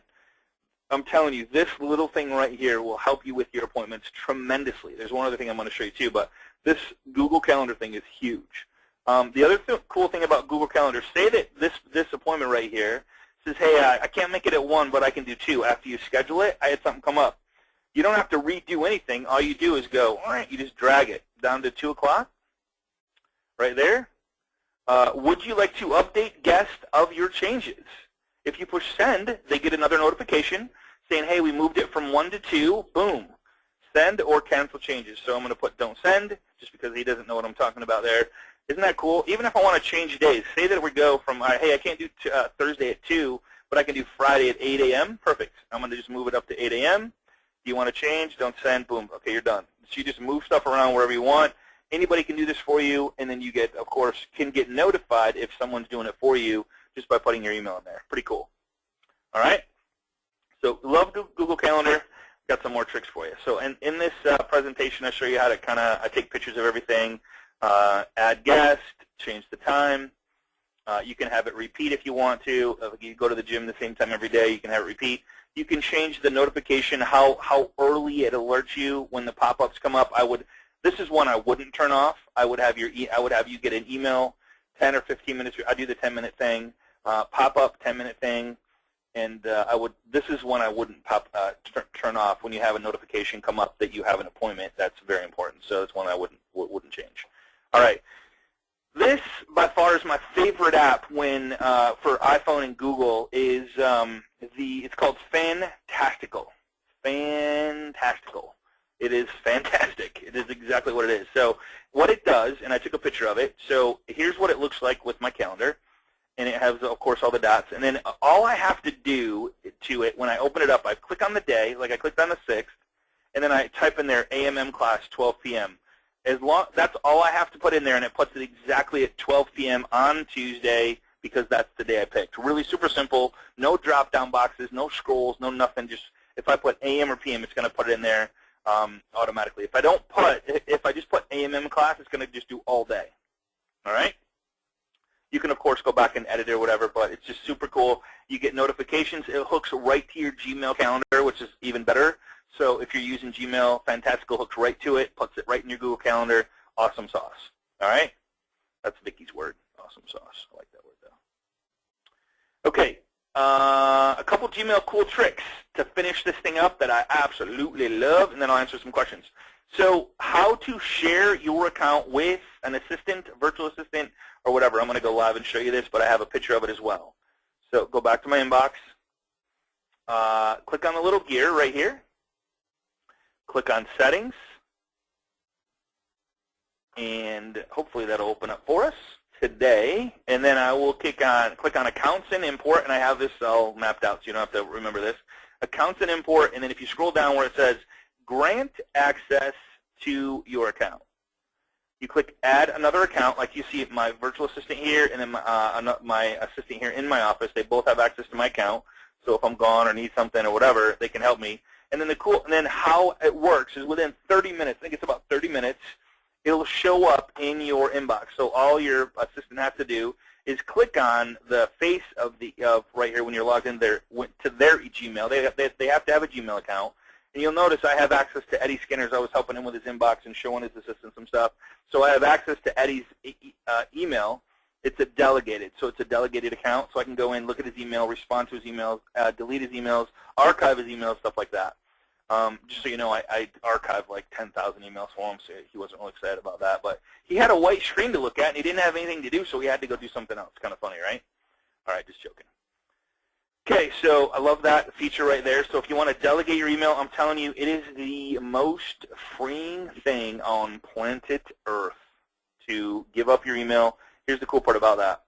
I'm telling you, this little thing right here will help you with your appointments tremendously. There's one other thing I'm going to show you too, but this Google Calendar thing is huge. The other cool thing about Google Calendar, say that this appointment right here says, hey, I can't make it at 1, but I can do 2. After you schedule it, I had something come up. You don't have to redo anything. All you do is go, all right, you just drag it down to 2 o'clock right there. Would you like to update guests of your changes? If you push send, they get another notification saying, hey, we moved it from 1 to 2. Boom. Send or cancel changes. So I'm going to put don't send just because he doesn't know what I'm talking about there. Isn't that cool? Even if I want to change days, say that we go from, hey, I can't do Thursday at 2, but I can do Friday at 8 a.m. Perfect. I'm going to just move it up to 8 a.m. Do you want to change? Don't send. Boom. Okay, you're done. So you just move stuff around wherever you want. Anybody can do this for you, and then you get, of course, can get notified if someone's doing it for you just by putting your email in there. Pretty cool. All right? So love Google Calendar. Got some more tricks for you. So in this presentation, I show you how to I take pictures of everything, add guest, change the time. You can have it repeat if you want to. If you go to the gym the same time every day, you can have it repeat. You can change the notification, how early it alerts you when the pop-ups come up. This is one I wouldn't turn off. I would have you get an email 10 or 15 minutes. I do the 10-minute thing, pop-up 10-minute thing, and this is one I wouldn't turn off when you have a notification come up that you have an appointment. That's very important. So it's one I wouldn't change. All right. This, by far, is my favorite app for iPhone and Google. It's called Fantastical. Fantastical. It is fantastic. It is exactly what it is. So what it does, and I took a picture of it. So here's what it looks like with my calendar, and it has, of course, all the dots. And then all I have to do to it when I open it up, I click on the day, like I clicked on the 6th, and then I type in there AMM class 12 p.m. That's all I have to put in there, and it puts it exactly at 12 p.m. on Tuesday because that's the day I picked. Really super simple. No drop-down boxes, no scrolls, no nothing. Just if I put AM or PM, it's going to put it in there automatically. If I just put AMM class, it's going to just do all day. All right. You can, of course, go back and edit it or whatever, but it's just super cool. You get notifications. It hooks right to your Gmail calendar, which is even better. So if you're using Gmail, Fantastical hooks right to it, puts it right in your Google Calendar. Awesome sauce. All right? That's Vicky's word, awesome sauce. I like that word, though. Okay, a couple Gmail cool tricks to finish this thing up that I absolutely love, and then I'll answer some questions. So how to share your account with an assistant, virtual assistant, or whatever. I'm going to go live and show you this, but I have a picture of it as well. So go back to my inbox. Click on the little gear right here. Click on Settings, and hopefully that'll open up for us today. And then I will click on Accounts and Import, and I have this all mapped out so you don't have to remember this. Accounts and Import, and then if you scroll down where it says Grant Access to Your Account, you click Add Another Account, like you see my virtual assistant here and then my assistant here in my office. They both have access to my account, so if I'm gone or need something or whatever, they can help me. And then how it works is within 30 minutes, I think it's about 30 minutes, it'll show up in your inbox. So all your assistant has to do is click on the face of right here when you're logged in there to their Gmail. They have to have a Gmail account. And you'll notice I have access to Eddie Skinner's. I was helping him with his inbox and showing his assistant some stuff. So I have access to Eddie's email. It's a delegated, so it's a delegated account. So I can go in, look at his email, respond to his emails, delete his emails, archive his emails, stuff like that. Just so you know, I archived like 10,000 emails for him, so he wasn't really excited about that. But he had a white screen to look at, and he didn't have anything to do, so he had to go do something else. Kind of funny, right? All right, just joking. Okay, so I love that feature right there. So if you want to delegate your email, I'm telling you, it is the most freeing thing on planet Earth to give up your email. here's the cool part about that.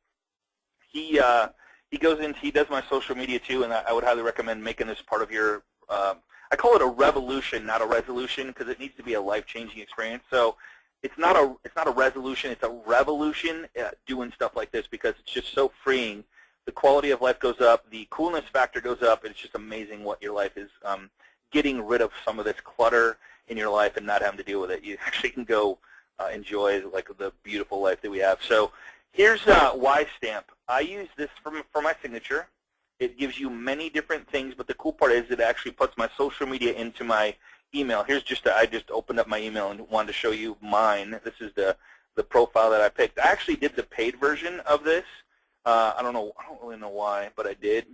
He does my social media too, and I would highly recommend making this part of your, I call it a revolution, not a resolution, because it needs to be a life-changing experience. So it's not a resolution, it's a revolution doing stuff like this, because it's just so freeing. The quality of life goes up, the coolness factor goes up, and it's just amazing what your life is, getting rid of some of this clutter in your life and not having to deal with it. You actually can go enjoy like the beautiful life that we have. So here's Y stamp. I use this for my signature. It gives you many different things, but the cool part is it actually puts my social media into my email. Here's just I just opened up my email and wanted to show you mine. This is the profile that I picked. I actually did the paid version of this. I don't really know why, but I did.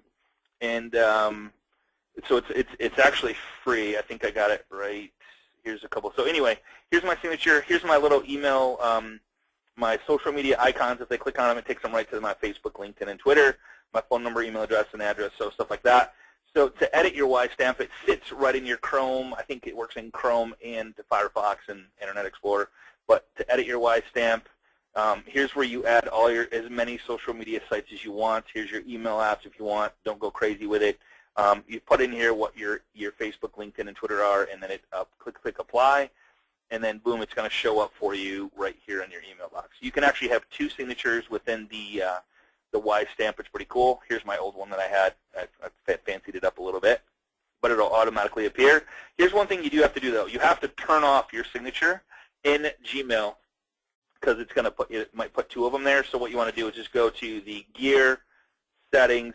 And so it's actually free. I think I got it right. Here's a couple. So anyway, here's my signature. Here's my little email, my social media icons. If they click on them, it takes them right to my Facebook, LinkedIn, and Twitter. My phone number, email address, and address, so stuff like that. So to edit your Y stamp, it sits right in your Chrome. I think it works in Chrome and Firefox and Internet Explorer. But to edit your Y stamp, here's where you add all as many social media sites as you want. Here's your email apps if you want. Don't go crazy with it. You put in here what your Facebook, LinkedIn, and Twitter are, and then it click apply, and then boom, it's going to show up for you right here in your email box. You can actually have two signatures within the Y stamp. It's pretty cool. Here's my old one that I had. I fancied it up a little bit, but it'll automatically appear. Here's one thing you do have to do though. You have to turn off your signature in Gmail because it's going to it might put two of them there. So what you want to do is just go to the Gear, Settings,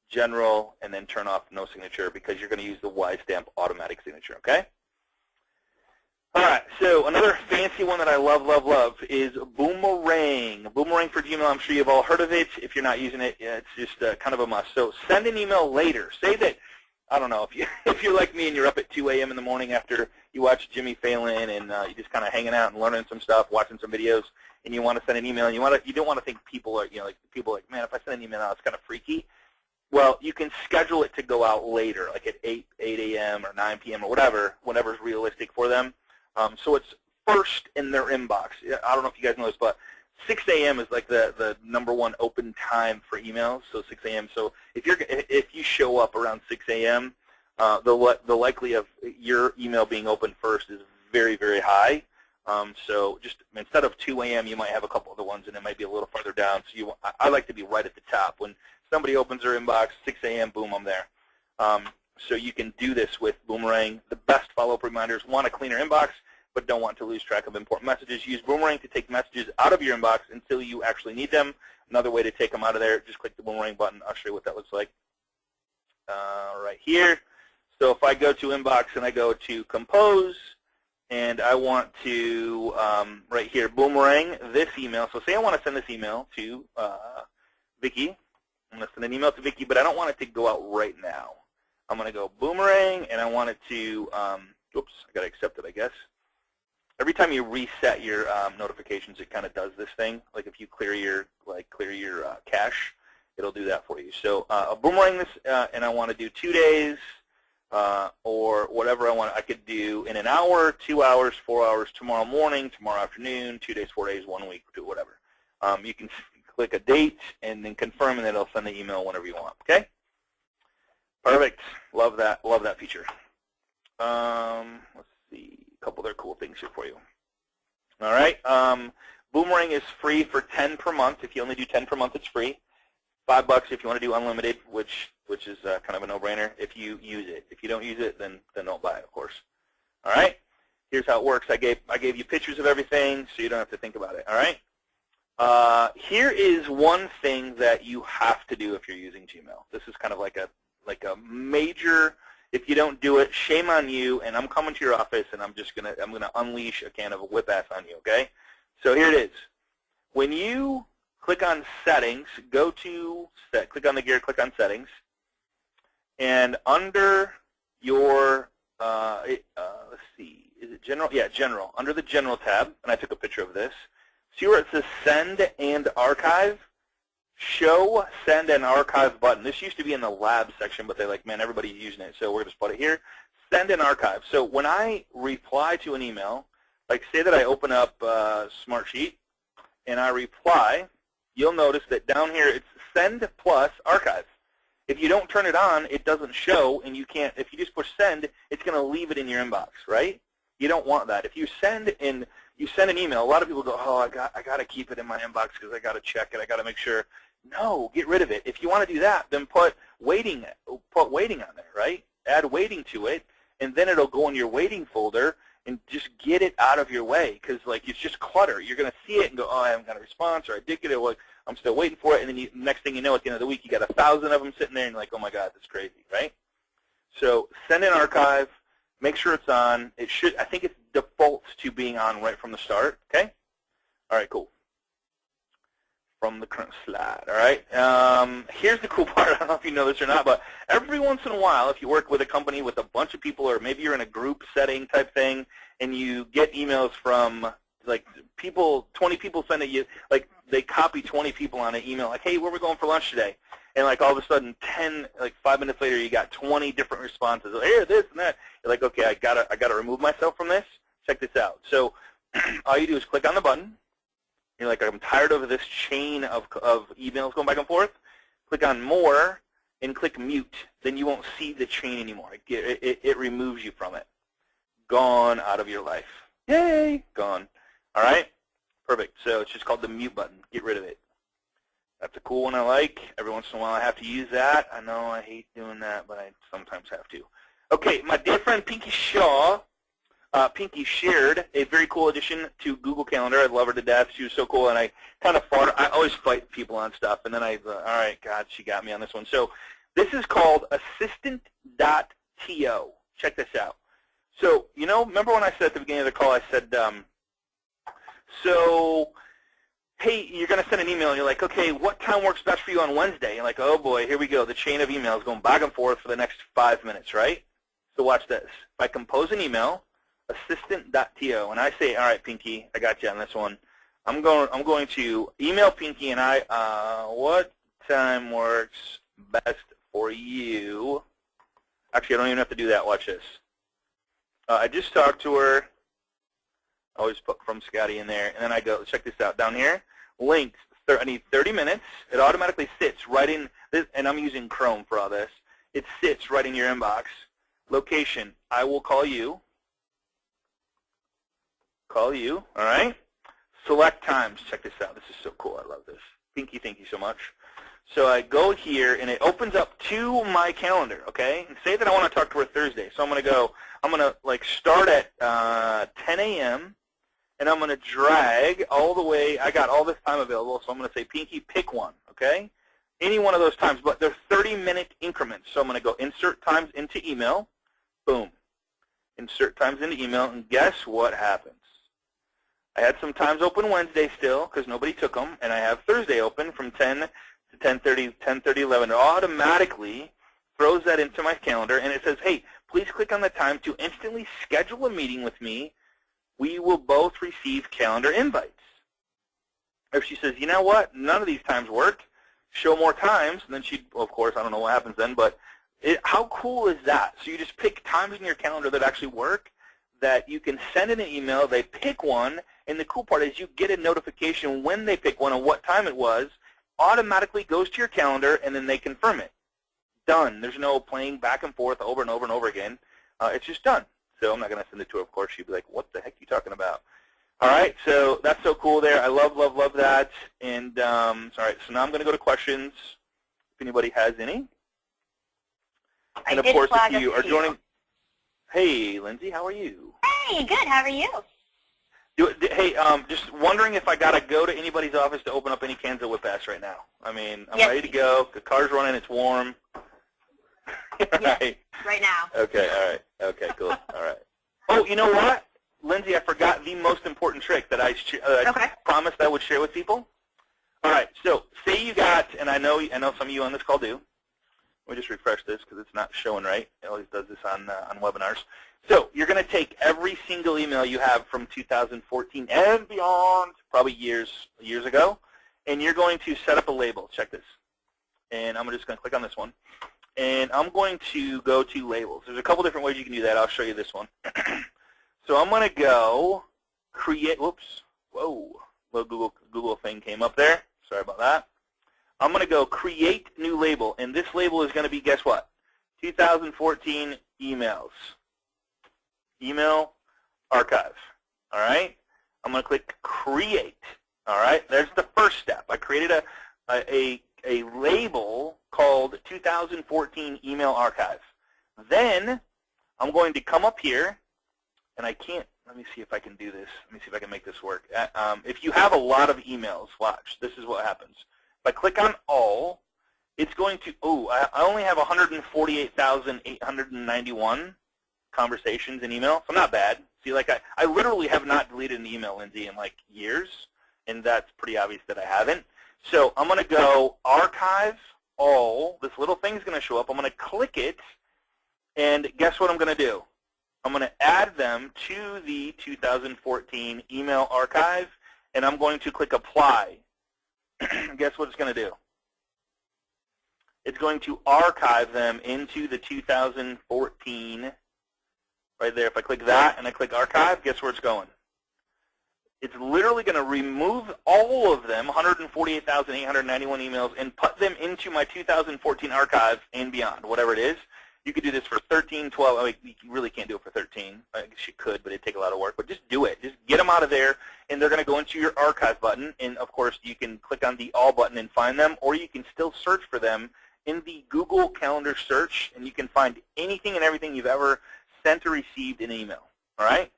General, and then turn off no signature because you're going to use the Y stamp automatic signature, okay? All right, so another fancy one that I love is Boomerang. Boomerang for Gmail, I'm sure you've all heard of it. If you're not using it, it's just kind of a must. So send an email later. Say that, I don't know, if you're like me and you're up at 2 a.m. in the morning after you watch Jimmy Fallon and you're just kind of hanging out and learning some stuff, watching some videos, and you want to send an email, and you don't want to think people are, like people are like, man, if I send an email out, it's kind of freaky. Well, you can schedule it to go out later, like at 8 a.m. or 9 p.m. or whenever's realistic for them. So it's first in their inbox. I don't know if you guys know this, but 6 a.m. is like the #1 open time for emails. So 6 a.m. So if you show up around 6 a.m., the likelihood of your email being open first is very, very high. So just instead of 2 a.m., you might have a couple other ones, and it might be a little farther down. So I like to be right at the top. When somebody opens their inbox, 6 a.m., boom, I'm there. So you can do this with Boomerang. The best follow-up reminders want a cleaner inbox, but don't want to lose track of important messages. Use Boomerang to take messages out of your inbox until you actually need them. Another way to take them out of there, just click the Boomerang button. I'll show you what that looks like right here. So if I go to inbox and I go to compose, and I want to, right here, Boomerang this email. So say I want to send this email to Vicki. I'm going to send an email to Vicki, but I don't want it to go out right now. I'm going to go Boomerang, and I want it to, oops, I got to accept it, I guess. Every time you reset your notifications, it kind of does this thing. Like if you clear your cache, it'll do that for you. So I'll Boomerang this, and I want to do 2 days or whatever I want. I could do in an hour, 2 hours, 4 hours, tomorrow morning, tomorrow afternoon, 2 days, 4 days, 1 week, do whatever. You can click a date and then confirm, and then it'll send the email whenever you want. Okay. Perfect. Love that. Love that feature. Let's see. A couple other cool things here for you. All right. Boomerang is free for 10 per month. If you only do 10 per month, it's free. $5 if you want to do unlimited, which is kind of a no-brainer if you use it. If you don't use it, then don't buy it, of course. All right. Here's how it works. I gave you pictures of everything, so you don't have to think about it. All right. Here is one thing that you have to do if you're using Gmail. This is kind of like a major, if you don't do it, shame on you, and I'm coming to your office, and I'm gonna unleash a can of whip ass on you, okay? So here it is. When you click on Settings, click on the gear, click on Settings, and under your, let's see, is it General? Yeah, General. Under the General tab, and I took a picture of this, see where it says Send and Archive? Show Send and Archive button. This used to be in the lab section, but they're like, man, everybody's using it, so we're going to put it here. Send and Archive. So when I reply to an email, like say that I open up Smartsheet and I reply, you'll notice that down here it's send plus archive. If you don't turn it on, it doesn't show, and you can't. If you just push send, it's going to leave it in your inbox, right? You don't want that. If you send an email, a lot of people go, oh, I got to keep it in my inbox because I got to check it. I got to make sure. No, get rid of it. If you want to do that, then put waiting on there, right? Add waiting to it, and then it'll go in your waiting folder, and just get it out of your way, because like it's just clutter. You're going to see it and go, oh, I haven't got a response, or I did get it, well, I'm still waiting for it, and then next thing you know, at the end of the week, you got 1,000 of them sitting there, and you're like, oh my God, that's crazy, right? So send in archive, make sure it's on. It should, I think it defaults to being on right from the start, okay? All right, cool. From the current slide, all right? Here's the cool part. I don't know if you know this or not, but every once in a while, if you work with a company with a bunch of people, or maybe you're in a group setting type thing, and you get emails from, like, 20 people send it you, like, they copy 20 people on an email, like, hey, where are we going for lunch today? And, like, all of a sudden, 5 minutes later, you got 20 different responses. Here, this and that. You're like, okay, I gotta remove myself from this. Check this out. So all you do is click on the button. You're like, I'm tired of this chain of emails going back and forth. Click on More and click Mute. Then you won't see the chain anymore. It removes you from it. Gone out of your life. Yay, gone. All right, perfect. So it's just called the Mute button. Get rid of it. That's a cool one I like. Every once in a while I have to use that. I know I hate doing that, but I sometimes have to. Okay, my dear friend Pinky Shaw, Pinky shared a very cool addition to Google Calendar. I love her to death. She was so cool, and I kind of fought. I always fight people on stuff, and then all right, God, she got me on this one. So this is called assistant.to. Check this out. So, you know, remember when I said at the beginning of the call, I said, so, hey, you're going to send an email, and you're like, okay, what time works best for you on Wednesday? And like, oh, boy, here we go. The chain of emails going back and forth for the next 5 minutes, right? So watch this. If I compose an email, assistant.to, and I say, all right, Pinky, I got you on this one. I'm going to email Pinky, and what time works best for you? Actually, I don't even have to do that. Watch this. I just talked to her. I always put from Scotty in there, and then I go, check this out. Down here, links, I need 30 minutes. It automatically sits right in this, and I'm using Chrome for all this. It sits right in your inbox. Location, I will call you. All right? Select times. Check this out. This is so cool. I love this. Pinky, thank you so much. So I go here, and it opens up to my calendar, okay? And say that I want to talk to her Thursday. So I'm going to like start at 10 a.m., and I'm going to drag all the way. I got all this time available, so I'm going to say, Pinky, pick one, okay? Any one of those times, but they're 30-minute increments. So I'm going to go insert times into email. Boom. Insert times into email, and guess what happens? I had some times open Wednesday still because nobody took them, and I have Thursday open from 10 to 10:30, 10:30, 11. It automatically throws that into my calendar, and it says, hey, please click on the time to instantly schedule a meeting with me. We will both receive calendar invites. If she says, you know what, none of these times work, show more times, and then she, well, of course, I don't know what happens then, but how cool is that? So you just pick times in your calendar that actually work, that you can send in an email, they pick one, and the cool part is you get a notification when they pick one and what time it was, automatically goes to your calendar, and then they confirm it. Done. There's no playing back and forth over and over and over again. It's just done. So I'm not going to send it to her, of course. She'd be like, what the heck are you talking about? All right, so that's so cool there. I love, love, love that. And all right, so now I'm going to go to questions, if anybody has any. And, of course, if you are joining. Hey, Lindsay, how are you? Hey, good. How are you? Hey, just wondering if I got to go to anybody's office to open up any cans of Whip-Ass right now. I mean, I'm ready to go. The car's running. It's warm. Right. Right now. Okay, all right. Okay, cool. All right. Oh, you know what? Lindsay, I forgot the most important trick that I promised I would share with people. All right, so say you got, and I know some of you on this call do. Let me just refresh this because it's not showing right. It always does this on webinars. So you're going to take every single email you have from 2014 and beyond, probably years ago, and you're going to set up a label. Check this. And I'm just going to click on this one. And I'm going to go to labels. There's a couple different ways you can do that. I'll show you this one. So I'm going to go create, whoops, whoa, little Google thing came up there. Sorry about that. I'm going to go create new label, and this label is going to be, guess what? 2014 emails. Email archive. All right? I'm going to click create. All right? There's the first step. I created a label called 2014 email archive. Then I'm going to come up here, and I can't, let me see if I can do this. Let me see if I can make this work. If you have a lot of emails, watch, this is what happens. If I click on all, it's going to, I only have 148,891 conversations in email, so not bad. See, like I literally have not deleted an email, Lindsay, in like years, and that's pretty obvious that I haven't. So I'm going to go archive all. This little thing's going to show up. I'm going to click it, and guess what I'm going to do? I'm going to add them to the 2014 email archive, and I'm going to click apply. Guess what it's going to do? It's going to archive them into the 2014, right there. If I click that and I click archive, guess where it's going? It's literally going to remove all of them, 148,891 emails, and put them into my 2014 archive and beyond, whatever it is. You could do this for 13, 12. I mean, you really can't do it for 13. I guess you could, but it'd take a lot of work. But just do it. Just get them out of there, and they're going to go into your archive button. And, of course, you can click on the all button and find them, or you can still search for them in the Google Calendar search, and you can find anything and everything you've ever sent or received in email. All right?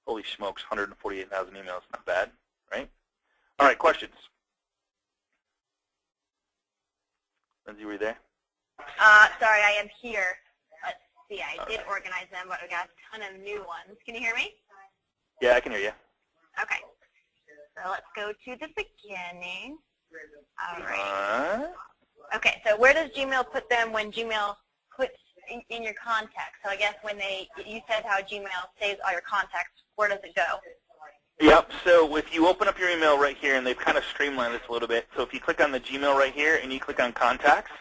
Holy smokes, 148,000 emails. Not bad, right? All right, questions? Lindsay, were you there? Sorry, I am here. Let's see, I did organize them, but we got a ton of new ones. Can you hear me? Yeah, I can hear you. Okay. So let's go to the beginning. All right. Okay, so where does Gmail put them when Gmail puts in your contacts? So I guess when you said how Gmail saves all your contacts, where does it go? Yep, so if you open up your email right here, and they've kind of streamlined this a little bit, so if you click on the Gmail right here and you click on contacts,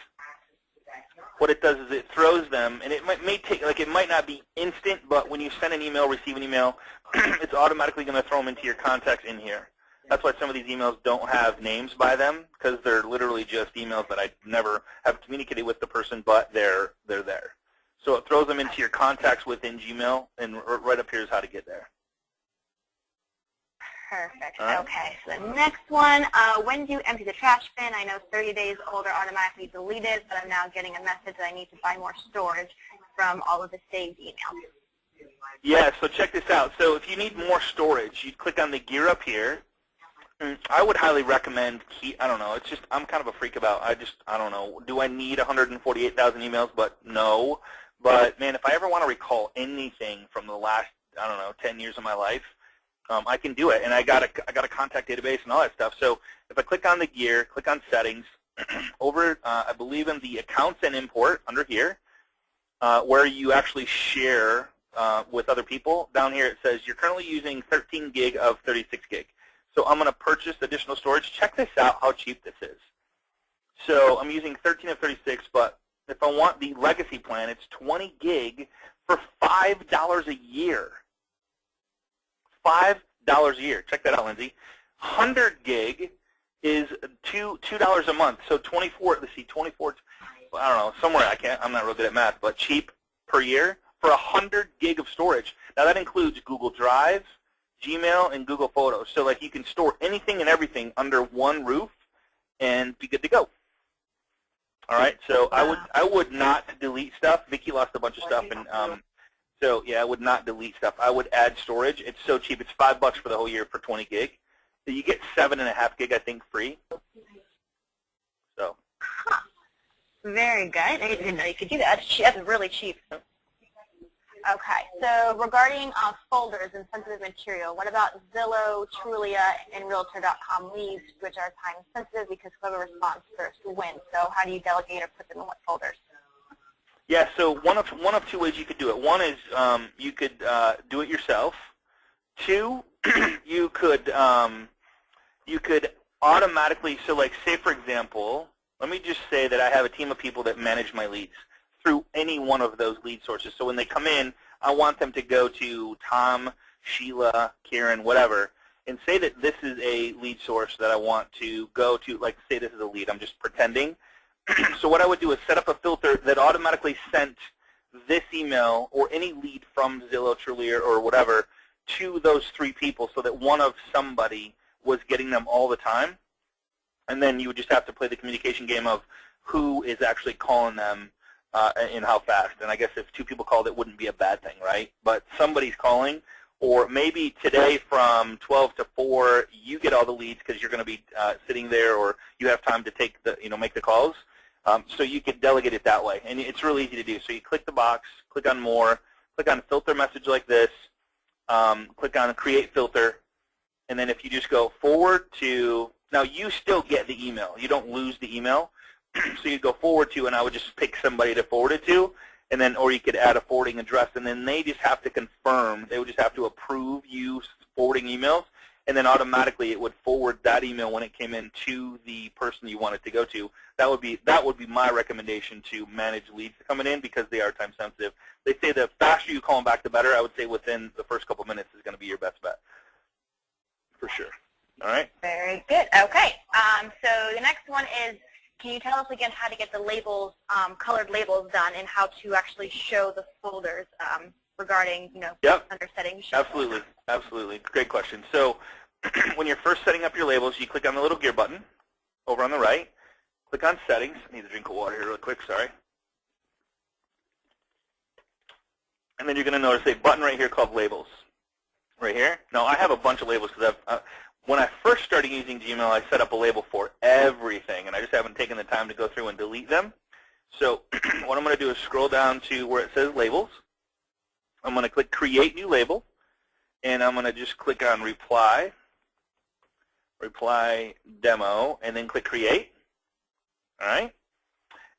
what it does is it throws them, and it may take, like it might not be instant, but when you send an email, receive an email, it's automatically going to throw them into your contacts in here. That's why some of these emails don't have names by them, because they're literally just emails that I never have communicated with the person, but they're there. So it throws them into your contacts within Gmail, and right up here is how to get there. Perfect. Okay, so the next one, when do you empty the trash bin? I know 30 days old are automatically deleted, but I'm now getting a message that I need to buy more storage from all of the saved emails. Yeah, so check this out. So if you need more storage, you click on the gear up here. I would highly recommend I don't know, it's just, I'm kind of a freak about, I don't know, do I need 148,000 emails? But no. But, man, if I ever want to recall anything from the last, I don't know, 10 years of my life, I can do it, and I got a contact database and all that stuff. So if I click on the gear, click on settings, over I believe in the accounts and import under here, where you actually share with other people. Down here it says you're currently using 13 gig of 36 gig. So I'm going to purchase additional storage. Check this out, how cheap this is. So I'm using 13 of 36, but if I want the legacy plan, it's 20 gig for $5 a year. $5 a year. Check that out, Lindsay. 100 gig is $2 a month. So 24. Let's see, 24. I don't know, somewhere I'm not real good at math, but cheap per year for 100 gig of storage. Now that includes Google Drive, Gmail, and Google Photos. So like you can store anything and everything under one roof and be good to go. All right. So I would not delete stuff. Vicki lost a bunch of stuff, and so yeah, I would not delete stuff. I would add storage. It's so cheap. It's $5 for the whole year for 20 gig. So you get 7.5 gig, I think, free. So. Huh. Very good. I didn't know you could do that. That's really cheap. Okay. So regarding folders and sensitive material, what about Zillow, Trulia, and Realtor.com leads, which are time sensitive because whoever responds first wins? So how do you delegate or put them in what folders? Yeah, so one of two ways you could do it. One is you could do it yourself. Two, you could automatically, so like say for example, let me just say that I have a team of people that manage my leads through any one of those lead sources. So when they come in, I want them to go to Tom, Sheila, Karen, whatever, and say that this is a lead source that I want to go to, like say this is a lead. I'm just pretending. So what I would do is set up a filter that automatically sent this email or any lead from Zillow, Trulia, or whatever to those 3 people so that one of somebody was getting them all the time. And then you would just have to play the communication game of who is actually calling them and how fast. And I guess if 2 people called, it wouldn't be a bad thing, right? But somebody's calling, or maybe today from 12 to 4, you get all the leads because you're going to be sitting there, or you have time to take the, make the calls. So you could delegate it that way, and it's really easy to do. So you click the box, click on More, click on Filter Message like this, click on Create Filter, and then if you just go forward to, now you still get the email. You don't lose the email. So you go forward to, and I would just pick somebody to forward it to, and then, or you could add a forwarding address, and then they just have to confirm. They would just have to approve you forwarding emails, and then automatically it would forward that email when it came in to the person you want it to go to. That would be my recommendation to manage leads coming in, because they are time sensitive. They say the faster you call them back, the better. I would say within the first couple minutes is going to be your best bet, for sure. All right. Very good. Okay. So the next one is, can you tell us again how to get the labels, colored labels done, and how to actually show the folders regarding, Yep. under settings? Absolutely. Absolutely. Great question. So when you're first setting up your labels, you click on the little gear button over on the right. Click on Settings. I need a drink of water here real quick. Sorry. And then you're going to notice a button right here called Labels. Right here. Now, I have a bunch of labels because when I first started using Gmail, I set up a label for everything, and I just haven't taken the time to go through and delete them. So what I'm going to do is scroll down to where it says Labels. I'm going to click Create New Label, and I'm going to just click on Reply Demo, and then click Create. All right?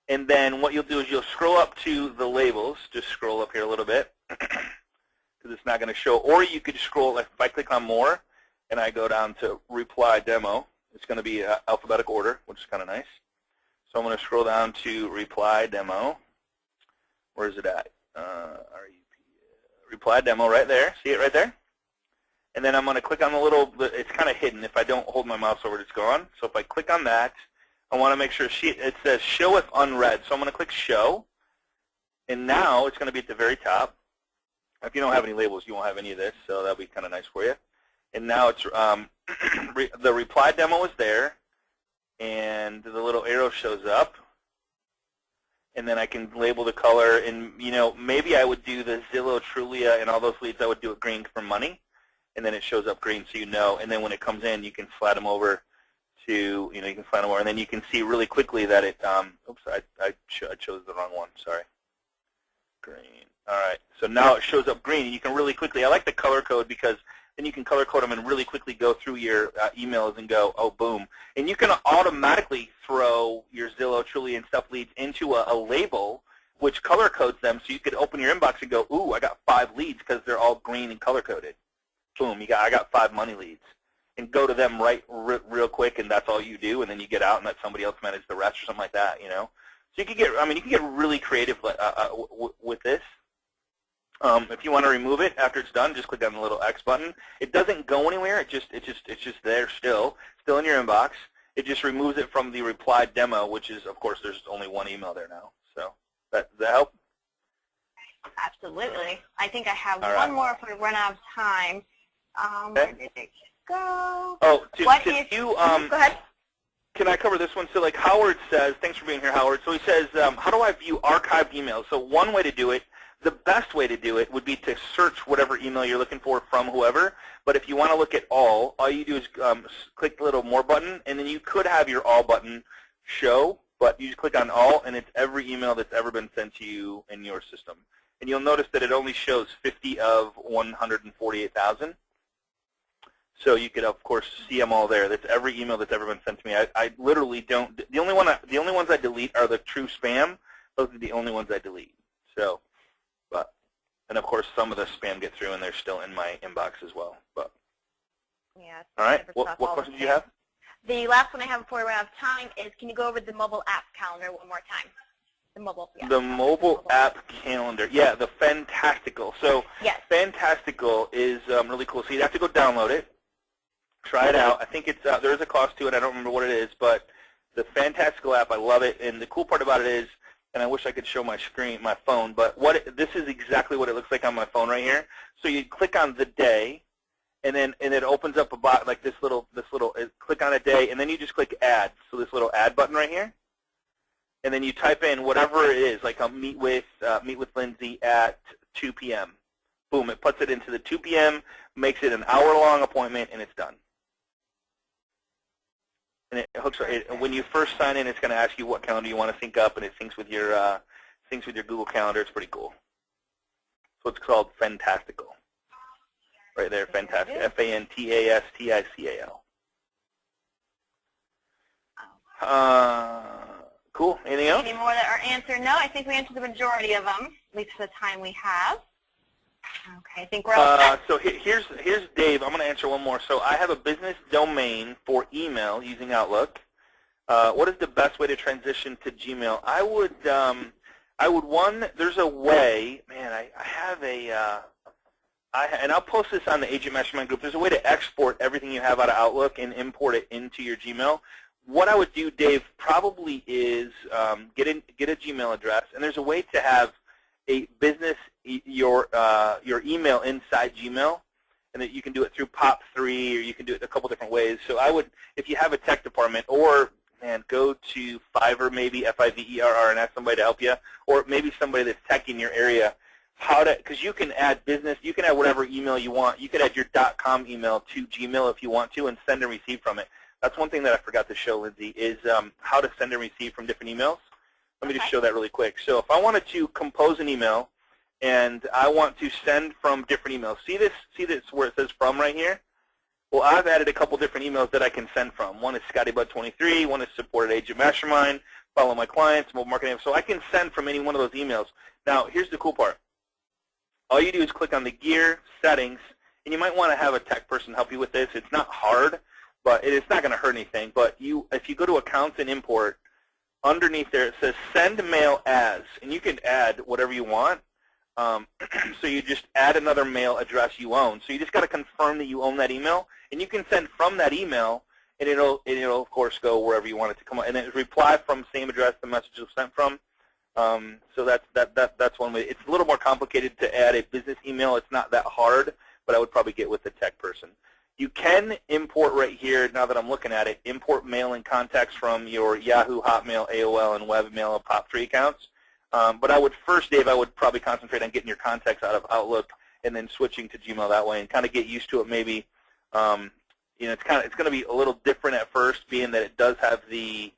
And then what you'll do is you'll scroll up to the labels. Just scroll up here a little bit, because it's not going to show. Or you could scroll, if I click on More, and I go down to Reply Demo, it's going to be alphabetical order, which is kind of nice. So I'm going to scroll down to Reply Demo. Where is it at? Reply Demo right there. See it right there? And then I'm going to click on the little, it's kind of hidden. If I don't hold my mouse over it, it's gone. So if I click on that, I want to make sure it says Show if Unread. So I'm going to click Show. And now it's going to be at the very top. If you don't have any labels, you won't have any of this, so that'll be kind of nice for you. And now it's the reply demo is there, and the little arrow shows up, and then I can label the color. And maybe I would do the Zillow, Trulia, and all those leads. I would do it green for money, and then it shows up green, so And then when it comes in, you can slide them over to you can slide them over, and then you can see really quickly that it. Oops, I chose the wrong one. Sorry. Green. All right. So now it shows up green, and you can really quickly. I like the color code because then you can color code them and really quickly go through your emails and go, oh, boom. And you can automatically throw your Zillow, Trulia, and stuff leads into a label which color codes them, so you could open your inbox and go, ooh, I got 5 leads because they're all green and color coded. Boom, I got 5 money leads. And go to them real quick, and that's all you do, and then you get out and let somebody else manage the rest or something like that, So you can get, you can get really creative with this. If you want to remove it after it's done, just click on the little X button. It doesn't go anywhere. It's just there still in your inbox. It just removes it from the reply demo, which is, of course, there's only one email there now. So does that help? Absolutely. I think I have All one right. more if we run out of time. Where did it go? Oh, go ahead. Can I cover this one? So like Howard says, thanks for being here, Howard. So he says, how do I view archived emails? So one way to do it, the best way to do it would be to search whatever email you're looking for from whoever. But if you want to look at all you do is click the little More button, and then you could have your All button show, but you just click on All, and it's every email that's ever been sent to you in your system. And you'll notice that it only shows 50 of 148,000. So you could, of course, see them all there. That's every email that's ever been sent to me. I literally don't. The only ones I delete are the true spam. Those are the only ones I delete. So, and of course, some of the spam get through, and they're still in my inbox as well. But yeah. All right. What questions do you have? The last one I have before we run out of time is, can you go over the mobile app calendar one more time? The mobile app calendar. Yeah, the Fantastical. So yes. Fantastical is really cool. So you'd have to go download it. Try it out. I think it's there is a cost to it. I don't remember what it is, but the fantastical app, I love it. And the cool part about it is, and I wish I could show my screen, my phone, but this is exactly what it looks like on my phone right here. So you click on the day, and it opens up a box like this little click on a day, and then you just click add. So this little add button right here, and then you type in whatever it is, like I'll meet with Lindsay at 2 p.m. Boom! It puts it into the 2 p.m., makes it an hour-long appointment, and it's done. And it hooks. When you first sign in, it's going to ask you what calendar you want to sync up, and it syncs with your Google Calendar. It's pretty cool. So it's called Fantastical. Right there, Fantastic. Fantastical. Cool. Anything else? Any more that are answered? No, I think we answered the majority of them, at least for the time we have. Okay, I think we're all set. So here's Dave. I'm going to answer one more. So I have a business domain for email using Outlook. What is the best way to transition to Gmail? I would there's a way, man, I have and I'll post this on the Agent Mastermind group. There's a way to export everything you have out of Outlook and import it into your Gmail. What I would do, Dave, probably is get a Gmail address, and there's a way to have a business your email inside Gmail, and that you can do it through POP3, or you can do it a couple different ways. So I would, if you have a tech department, or go to Fiverr, maybe Fiverr, and ask somebody to help you, or maybe somebody that's tech in your area. Because you can add business, you can add whatever email you want. You could add your .com email to Gmail if you want to, and send and receive from it. That's one thing that I forgot to show, Lindsay, is how to send and receive from different emails. Let me just show that really quick. So if I wanted to compose an email, and I want to send from different emails, see this where it says from right here? Well, I've added a couple different emails that I can send from. One is ScottyBud23, one is support at Agent Mastermind, follow my clients, mobile marketing. So I can send from any one of those emails. Now, here's the cool part. All you do is click on the gear, settings, and you might want to have a tech person help you with this. It's not hard, but it's not going to hurt anything. But if you go to Accounts and Import, underneath there it says Send Mail As, and you can add whatever you want. So you just add another mail address you own. So you just got to confirm that you own that email, and you can send from that email, and it'll of course go wherever you want it to come. And then reply from same address the message was sent from. So that's one way. It's a little more complicated to add a business email. It's not that hard, but I would probably get with the tech person. You can import right here, now that I'm looking at it, import mail and contacts from your Yahoo, Hotmail, AOL, and webmail and POP3 accounts. But I would first, Dave, I would probably concentrate on getting your contacts out of Outlook and then switching to Gmail that way and kind of get used to it maybe. It's going to be a little different at first, being that it does have the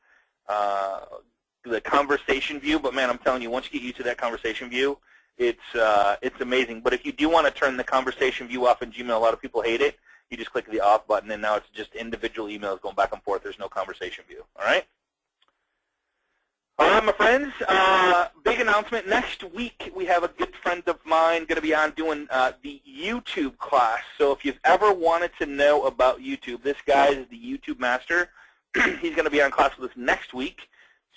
conversation view, but man, I'm telling you, once you get used to that conversation view, it's amazing. But if you do want to turn the conversation view off in Gmail, a lot of people hate it. You just click the off button, and now it's just individual emails going back and forth. There's no conversation view. All right? All right, my friends, big announcement. Next week, we have a good friend of mine going to be on doing the YouTube class. So if you've ever wanted to know about YouTube, this guy is the YouTube master. He's going to be on class with us next week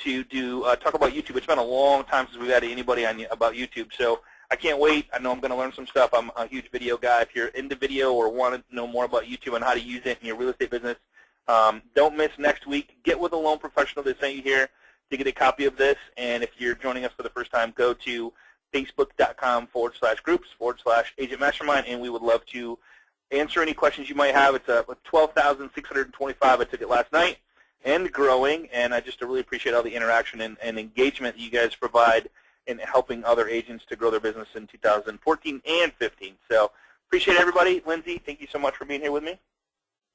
to talk about YouTube. It's been a long time since we've had anybody on about YouTube, so I can't wait. I know I'm going to learn some stuff. I'm a huge video guy. If you're into video or want to know more about YouTube and how to use it in your real estate business, don't miss next week. Get with a loan professional that sent you here to get a copy of this. And if you're joining us for the first time, go to facebook.com/groups/Agent Mastermind, and we would love to answer any questions you might have. It's 12,625. I took it last night and growing, and I just really appreciate all the interaction and engagement that you guys provide in helping other agents to grow their business in 2014 and 15. So appreciate everybody. Lindsay, thank you so much for being here with me.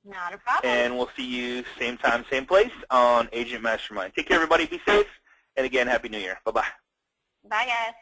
Not a problem. And we'll see you same time, same place on Agent Mastermind. Take care, everybody. Be safe. And again, Happy New Year. Bye-bye. Bye, guys.